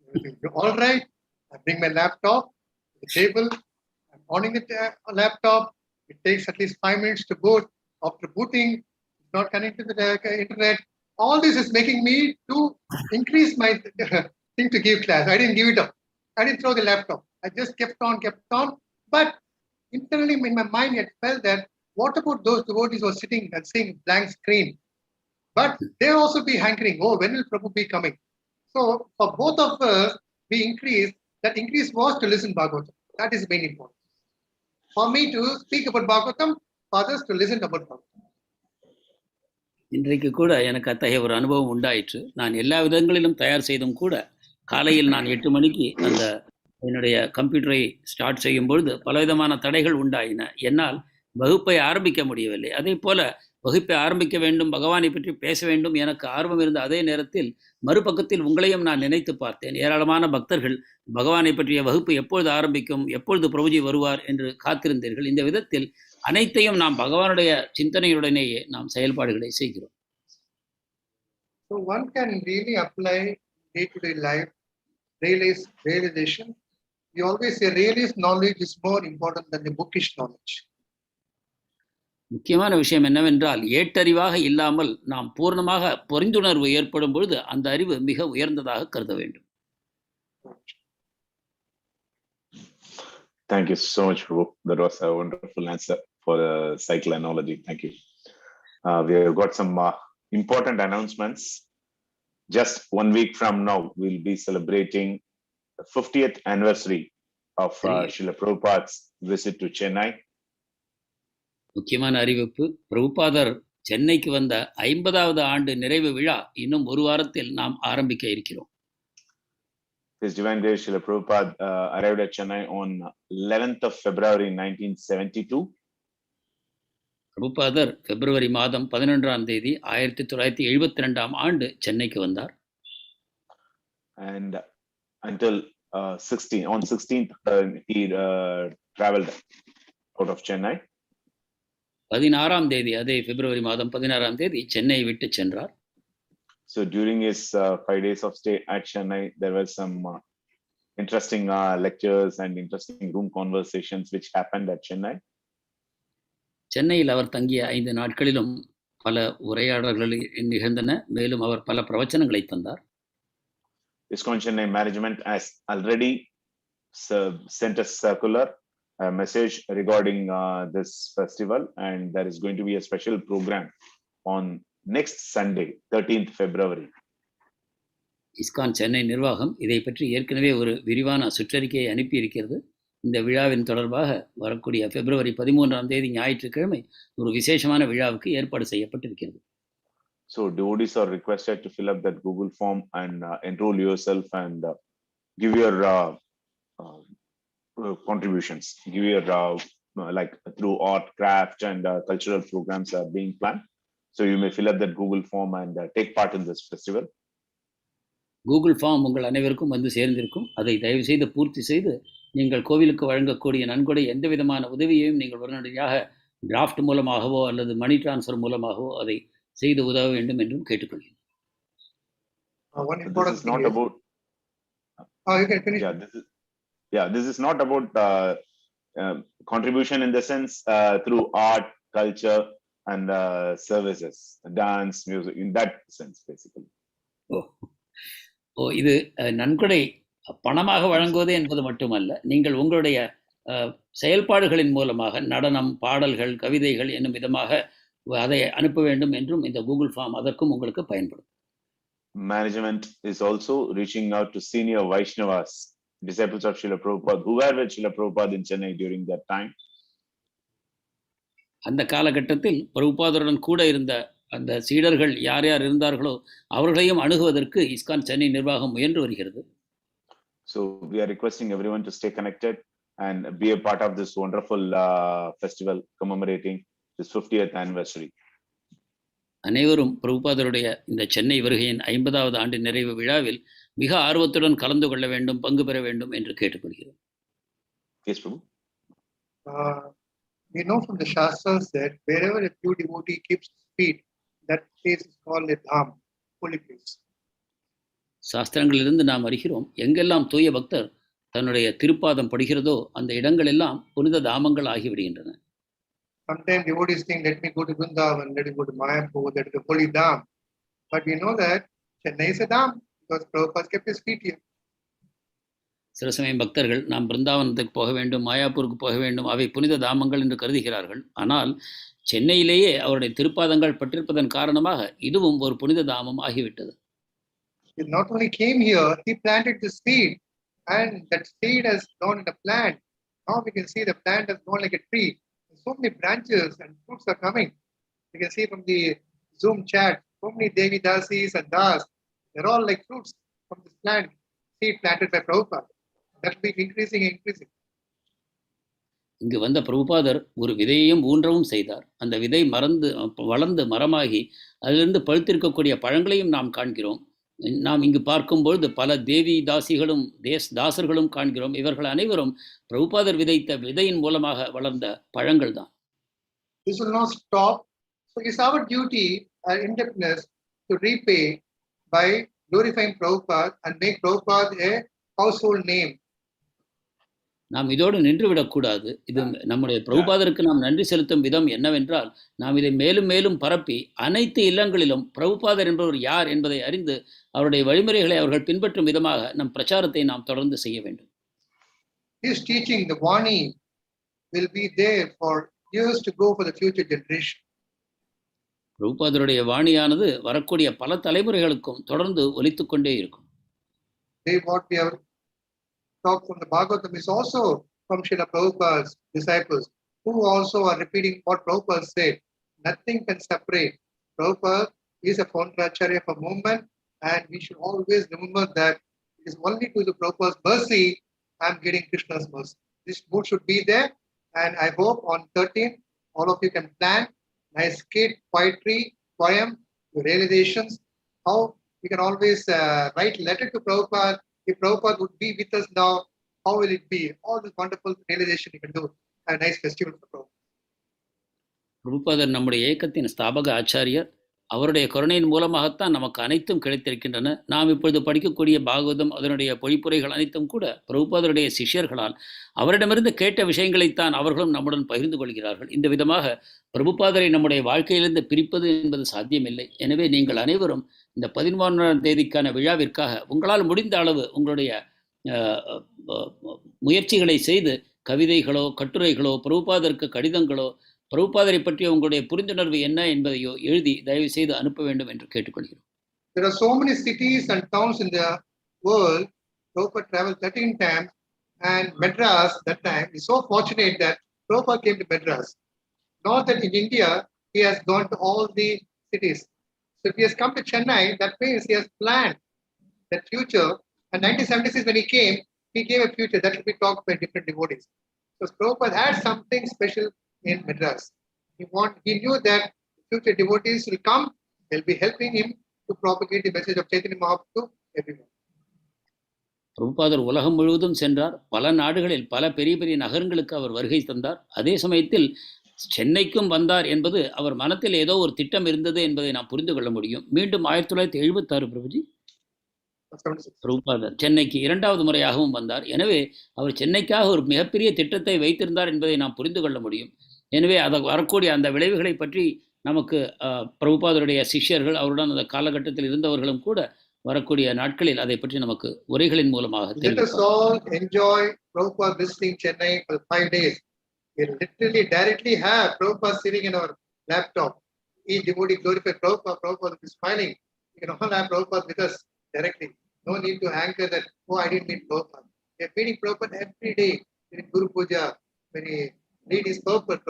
Everything all right. I bring my laptop to the table. I'm on the laptop. It takes at least 5 minutes to boot. After booting, it's not connected to the internet. All this is making me to increase my thing to give class. I didn't give it up. I didn't throw the laptop. I just kept on. But internally in my mind, I felt that what about those devotees who are sitting and seeing blank screen? But they'll also be hankering, oh, when will Prabhu be coming? So for both of us, we increased. That increase was to listen Bhagavatam. That is main important. For me to speak about Bhagavatam, for others to listen about Bhagavatam. இன்றைக்கு கூட எனக்கு அத்தகைய ஒரு அனுபவம் உண்டாயிற்று. நான் எல்லா விதங்களிலும் தயார் செய்தும் கூட காலையில் நான் 8 மணிக்கு அந்த என்னுடைய கம்ப்யூட்டரை ஸ்டார்ட் செய்யும் பொழுது பலவிதமான தடைகள் உண்டாயின. என்னால் வகுப்பை ஆரம்பிக்க முடியவில்லை. அதே போல வகுப்பை ஆரம்பிக்க வேண்டும், பகவானை பற்றி பேச வேண்டும் எனக்கு ஆர்வம் இருந்த அதே நேரத்தில் மறுபக்கத்தில் உங்களையும் நான் நினைத்து பார்த்தேன். ஏராளமான பக்தர்கள் பகவானை பற்றிய வகுப்பு எப்பொழுது ஆரம்பிக்கும், எப்பொழுது பிரபுஜி வருவார் என்று காத்திருந்தீர்கள். இந்த விதத்தில் அனைத்தையும் நாம் பகவானுடைய சிந்தனையுடனேயே நாம் செயல்பாடுகளை செய்கிறோம். So one can really apply day-to-day life, realization. We always say realized knowledge is more important than the bookish knowledge. முக்கியமான விஷயம் என்னவென்றால் ஏட்டறிவாக இல்லாமல் நாம் பூர்ணமாக புரிந்துணர்வு ஏற்படும் பொழுது அந்த அறிவு மிக உயர்ந்ததாக கருத வேண்டும். Thank you so much, Prabhu. That was a wonderful answer for the cycle analogy. Thank you. We have got some important announcements. Just 1 week from now, we'll be celebrating the 50th anniversary of Srila Prabhupada's visit to Chennai. முக்கியமான அறிவிப்பு, பிரபுபாதர் சென்னைக்கு வந்த 50வது ஆண்டு நிறைவு விழா இன்னும் ஒரு வாரத்தில் நாம் ஆரம்பிக்க இருக்கிறோம். His Divine Grace Srila Prabhupada arrived at Chennai on 11th of February 1972. பிரபுபாதர் பிப்ரவரி மாதம் 11ஆம் தேதி 1972ஆம் ஆண்டு சென்னைக்கு வந்தார். And until 16th he traveled out of Chennai. 16ஆம் தேதி, அதே பிப்ரவரி மாதம் 16ஆம் தேதி சென்னையை விட்டு சென்றார். So during his 5 days of stay at Chennai, there were some interesting lectures and interesting room conversations which happened at Chennai. சென்னையில் அவர் தங்கிய 5 நாட்களிலும் பல உரையாடல்கள் நிகழ்ந்தன. மேலும் அவர் பல பிரவச்சனங்களை தந்தார். ISKCON Chennai management has already sent a circular message regarding this festival, and there is going to be a special program on next Sunday, 13th February. ISKCON Chennai நிர்வாகம் இதை பற்றி ஏற்கனவே ஒரு விரிவான சுற்றறிக்கையை அனுப்பியிருக்கிறது. இந்த விழாவின் தொடர்பாக வரக்கூடிய பிப்ரவரி 13 ஞாயிற்றுக்கிழமை ஒரு விசேஷமான விழாவுக்கு ஏற்பாடு செய்யப்பட்டிருக்கிறது. So devotees are requested to fill up that Google form and enroll yourself and give your contributions. Give your like through art, craft, and cultural programs are being planned. So you may fill up that Google form and take part in this festival. Google form உங்கள் அனைவருக்கும் வந்து சேர்ந்திருக்கும். அதை தயவு செய்து பூர்த்தி செய்து நீங்கள் கோவிலுக்கு வழங்கக்கூடிய நன்கொடை எந்த விதமான உதவியையும் நீங்கள் உடனடியாக டிராஃப்ட் மூலமாகவோ அல்லது மணி டிரான்ஸ்ஃபர் மூலமாகவோ அதை செய்து உதவ வேண்டும் என்றும் கேட்டுக்கொள்கிறேன். This is not about. You can finish. This is not about contribution in the sense through art, culture, and services, dance, music, in that sense, basically. இது நன்கொடை பணமாக வழங்குவது என்பது மட்டுமல்ல, நீங்கள் உங்களுடைய செயல்பாடுகளின் மூலமாக நடனம், பாடல்கள், கவிதைகள் என்னும் விதமாக அதை அனுப்ப வேண்டும் என்றும் இந்த கூகுள் ஃபார்ம் அதற்கும் உங்களுக்கு பயன்படும். Management is also reaching out to senior Vaishnavas, disciples of Srila Prabhupada, who were with Srila Prabhupada in Chennai during that time. அந்த காலகட்டத்தில் பிரபுபாதருடன் கூட இருந்த அந்த சீடர்கள் யார் யார் இருந்தார்களோ அவர்களையும் அணுகுவதற்கு இஸ்கான் சென்னை நிர்வாகம் முயன்று வருகிறது. So we are requesting everyone to stay connected and be a part of this wonderful festival commemorating this 50th anniversary. அனைவரும் பிரபுபாதருடைய இந்த சென்னை வருகையின் 50வது ஆண்டு நிறைவு விழாவில் மிக ஆர்வத்துடன் கலந்து கொள்ள வேண்டும், பங்கு பெற வேண்டும் என்று கேட்டுக்கொள்கிறோம். Yes, Prabhu. We know from the Shastras that wherever a pure devotee keeps his feet, that place is called a dham, holy place. சாஸ்திரங்களிலிருந்து நாம் அறிகிறோம், எங்கெல்லாம் தூய பக்தர் தன்னுடைய திருப்பாதம் படுகிறதோ அந்த இடங்கள் எல்லாம் புனித தாமங்கள் ஆகிவிடுகின்றன. Sometimes devotees think, let me go to Vrindavan, let me go to Mayapur, that is a holy dham. But we know that Chennai is a dham because Prabhupada kept his feet here. சில சமயம் பக்தர்கள் நாம் பிருந்தாவனத்துக்கு போக வேண்டும், மாயாப்பூருக்கு போக வேண்டும், அவை புனித தாமங்கள் என்று கருதுகிறார்கள். ஆனால் சென்னையிலேயே அவருடைய திருப்பாதங்கள் பட்டிருப்பதன் காரணமாக இதுவும் ஒரு புனித தாமம் ஆகிவிட்டது. He not only came here, he planted the seed, and that seed has grown in a plant. Now we can see the plant has grown like a tree. So many branches and fruits are coming. You can see from the Zoom chat, so many Devi Dasis and Das. They're all like fruits from this plant, seed planted by Prabhupada. That will be increasing. இங்கு வந்த பிரபுபாதர் ஒரு விதையையும் ஊன்றவும் செய்தார். அந்த விதை வளர்ந்து மரமாகி அதிலிருந்து பழுத்திருக்கக்கூடிய பழங்களையும் நாம் காண்கிறோம். நாம் இங்கு பார்க்கும்பொழுது பல தேவி தாசிகளும் தாசர்களும் காண்கிறோம். இவர்கள் அனைவரும் பிரபுபாதர் விதைத்த விதையின் மூலமாக வளர்ந்த பழங்கள் தான். This will not stop. So it's our duty, our indebtedness to repay by glorifying Prabhupada and make Prabhupada a household name. நாம் இதோடு நின்றுவிடக்கூடாது. இது நம்முடைய பிரபுபாதருக்கு நாம் நன்றி செலுத்தும் விதம் என்னவென்றால், நாம் இதை மேலும் மேலும் பரப்பி அனைத்து இல்லங்களிலும் பிரபுபாதர் என்பவர் யார் என்பதை அறிந்து அவருடைய வழிமுறைகளை அவர்கள் பின்பற்றும் விதமாக நம் பிரச்சாரத்தை நாம் தொடர்ந்து செய்ய வேண்டும். His teaching, the Vani, will be there for years to go for the future generation. பிரபுபாதருடைய வாணியானது வரக்கூடிய பல தலைமுறைகளுக்கும் தொடர்ந்து ஒலித்துக் கொண்டே இருக்கும். What we have talked from the Bhagavatam is also from Srila Prabhupada's disciples, who also are repeating what Prabhupada said. Nothing can separate. Prabhupada is a founder-acharya for movement, and we should always remember that it is only to the Prabhupada's mercy I am getting Krishna's mercy. This mood should be there, and I hope on 13th all of you can plan nice skit, poetry, poem, realizations. How we can always write letter to Prabhupada. If Prabhupada would be with us now, how will it be? All this wonderful realization you can do. A nice festival for Prabhupada. பிரபுபாதர் நம்முடைய இயக்கத்தின் ஸ்தாபக ஆச்சாரியர். அவருடைய கருணையின் மூலமாகத்தான் நமக்கு அனைத்தும் கிடைத்திருக்கின்றன. நாம் இப்பொழுது படிக்கக்கூடிய பாகவதம், அதனுடைய பொழிப்புரைகள் அனைத்தும் கூட பிரபுபாதருடைய சிஷ்யர்களால் அவரிடமிருந்து கேட்ட விஷயங்களைத்தான் அவர்களும் நம்முடன் பகிர்ந்து கொள்கிறார்கள். இந்த விதமாக பிரபுபாதரை நம்முடைய வாழ்க்கையிலிருந்து பிரிப்பது என்பது சாத்தியமில்லை. எனவே நீங்கள் அனைவரும் இந்த 13ஆம் தேதிக்கான விழாவிற்காக உங்களால் முடிந்த அளவு உங்களுடைய முயற்சிகளை செய்து கவிதைகளோ கட்டுரைகளோ பிரபுபாதருக்கு கடிதங்களோ பிரபுபாதரை பற்றிய உங்களுடைய புரிந்துணர்வு என்ன என்பதையோ எழுதி தயவு செய்து அனுப்ப வேண்டும் என்று கேட்டுக்கொள்கிறோம். There are so many cities and towns in the world. Prabhupada traveled 13 times, and Madras that time is so fortunate that Prabhupada came to Madras. Not that in India he has gone to all the cities. So if he has come to Chennai, that means he has planned that future. And 1976 when he gave a future that will be talked by different devotees. So Prabhupada had something special in Madras. He knew that future devotees will come, they'll be helping him to propagate the message of Chaitanya Mahaprabhu to everyone. பிரபுபாதர் உலகம் முழுவதும் சென்றார். பல நாடுகளில் பல பெரிய பெரிய நகரங்களுக்கு அவர் வருகை தந்தார். அதே சமயத்தில் சென்னைக்கும் வந்தார் என்பது அவர் மனத்தில் ஏதோ ஒரு திட்டம் இருந்தது என்பதை நாம் புரிந்து கொள்ள முடியும். மீண்டும் 1976 பிரபுஜி பிரபுபாதர் சென்னைக்கு 2வது முறையாகவும் வந்தார். எனவே அவர் சென்னைக்காக ஒரு மிகப்பெரிய திட்டத்தை வைத்திருந்தார் என்பதை நாம் புரிந்து கொள்ள முடியும். எனவே அதை வரக்கூடிய அந்த விளைவுகளை பற்றி நமக்கு பிரபுபாதருடைய சிஷ்யர்கள் அவருடன் அந்த காலகட்டத்தில் இருந்தவர்களும் கூட வரக்கூடிய நாட்களில் அதை பற்றி நமக்கு உரைகளின் மூலமாக Let us all enjoy Prabhupada visiting Chennai for 5 days. We literally directly have Prabhupada sitting in our laptop. Each devotee glorify Prabhupada, Prabhupada is smiling. You can all have Prabhupada with us directly. No need to anchor that, oh, I didn't meet Prabhupada. We are meeting Prabhupada every day during Guru Puja. When he read his Prabhupada,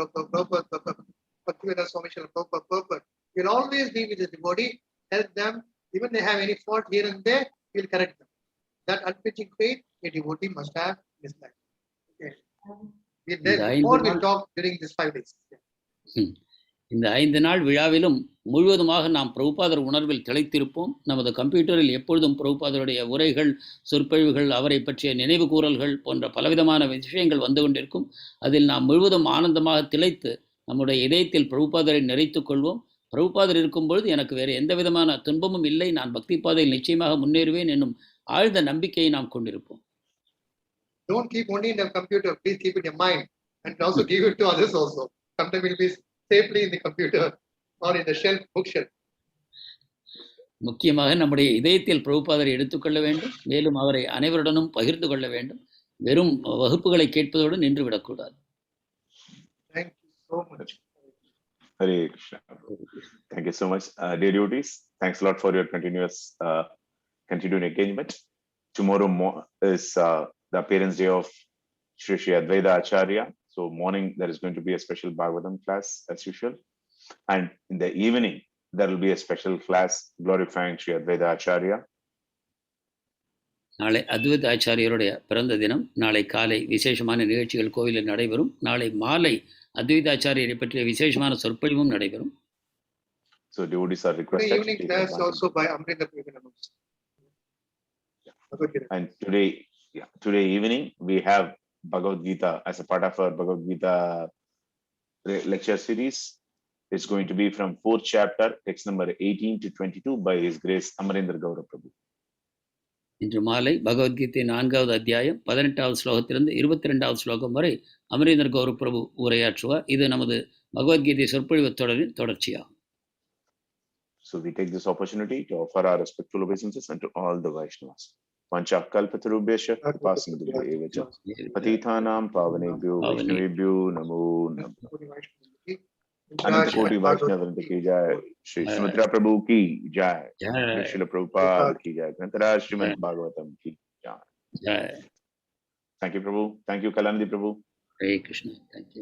Bhaktivedanta Swami Srila Prabhupada. We'll always be with the devotee, help them. Even they have any fault here and there, we'll correct them. That unflinching faith a devotee must have in his life. Okay. We'll talk during these 5 days. இந்த 5 நாள் விழாவிலும் முழுவதுமாக நாம் பிரபுபாதர் உணர்வில் திளைத்திருப்போம். நமது கம்ப்யூட்டரில் எப்பொழுதும் பிரபுபாதருடைய உரைகள், சொற்பொழிவுகள், அவரை பற்றிய நினைவு கூறல்கள் போன்ற பலவிதமான விஷயங்கள் வந்து கொண்டிருக்கும். அதில் நாம் முழுவதும் ஆனந்தமாக திளைத்து நம்முடைய இதயத்தில் பிரபுபாதரை நிறைத்துக் கொள்வோம். பிரபுபாதர் இருக்கும்பொழுது எனக்கு வேறு எந்த விதமான துன்பமும் இல்லை, நான் பக்தி பாதையில் நிச்சயமாக முன்னேறுவேன் என்னும் ஆழ்ந்த நம்பிக்கையை நாம் கொண்டிருப்போம். Don't keep only in the computer, please keep it in your mind and also give it to others also. Sometimes it will be safely in the computer or in the shelf, bookshelf. முக்கியமாக நம்முடைய இதயத்தில் பிரபுபாதரை எடுத்துக்கொள்ள வேண்டும், மேலும் அவரை அனைவருடனும் பகிர்ந்து கொள்ள வேண்டும். வெறும் வகுப்புகளை கேட்பதோடு நின்று விடக்கூடாது. Thank you so much. Hare Krishna. Thank you so much, dear devotees. Thanks a lot for your continuing engagement. Tomorrow is the appearance day of Shri Advaita Acharya. So morning there is going to be a special Bhagavatam class as usual, and in the evening there will be a special class glorifying Shri Advaita Acharya. நாளை அத்வைத ஆச்சாரியருடைய பிறந்த தினம். நாளை காலை விசேஷமான நிகழ்ச்சிகள் கோவிலில் நடைபெறும். நாளை மாலை அத்வைத ஆச்சாரியரை பற்றிய விசேஷமான சொற்பொழிவும் நடைபெறும். So devotees are requested. The evening class also by Amrita Prabhu. And today evening we have Bhagavad Gita as a part of our Bhagavad Gita lecture series. It's going to be from 4th chapter, text number 18 to 22 by His Grace Amarendra Gaura Prabhu. இன்று மாலை பகவத்கீதை 4வது அத்தியாயம் 18வது ஸ்லோகத்திலிருந்து 22வது ஸ்லோகம் வரை அமரேந்திர கௌர பிரபு உரையாற்றுவார். இது நமது பகவத்கீதை சொற்பொழிவு தொடரின் தொடர்ச்சியாகும். So we take this opportunity to offer our respectful obeisances unto all the Vaishnavas. Pancha kalpatarubhyascha kripasindhubhyo evacha patithanam pavanebhyo vaishnavebhyo namo namaः. Ananta Koti Vaishnavavrinda ki jai. Shri Sumithra Prabhu ki jai. Shri Srila Prabhupada ki jai. Grantaraj Srimad Bhagavatam ki jai. Thank you, Prabhu. Thank you, Kalanidi Prabhu. Hare Krishna. Thank you.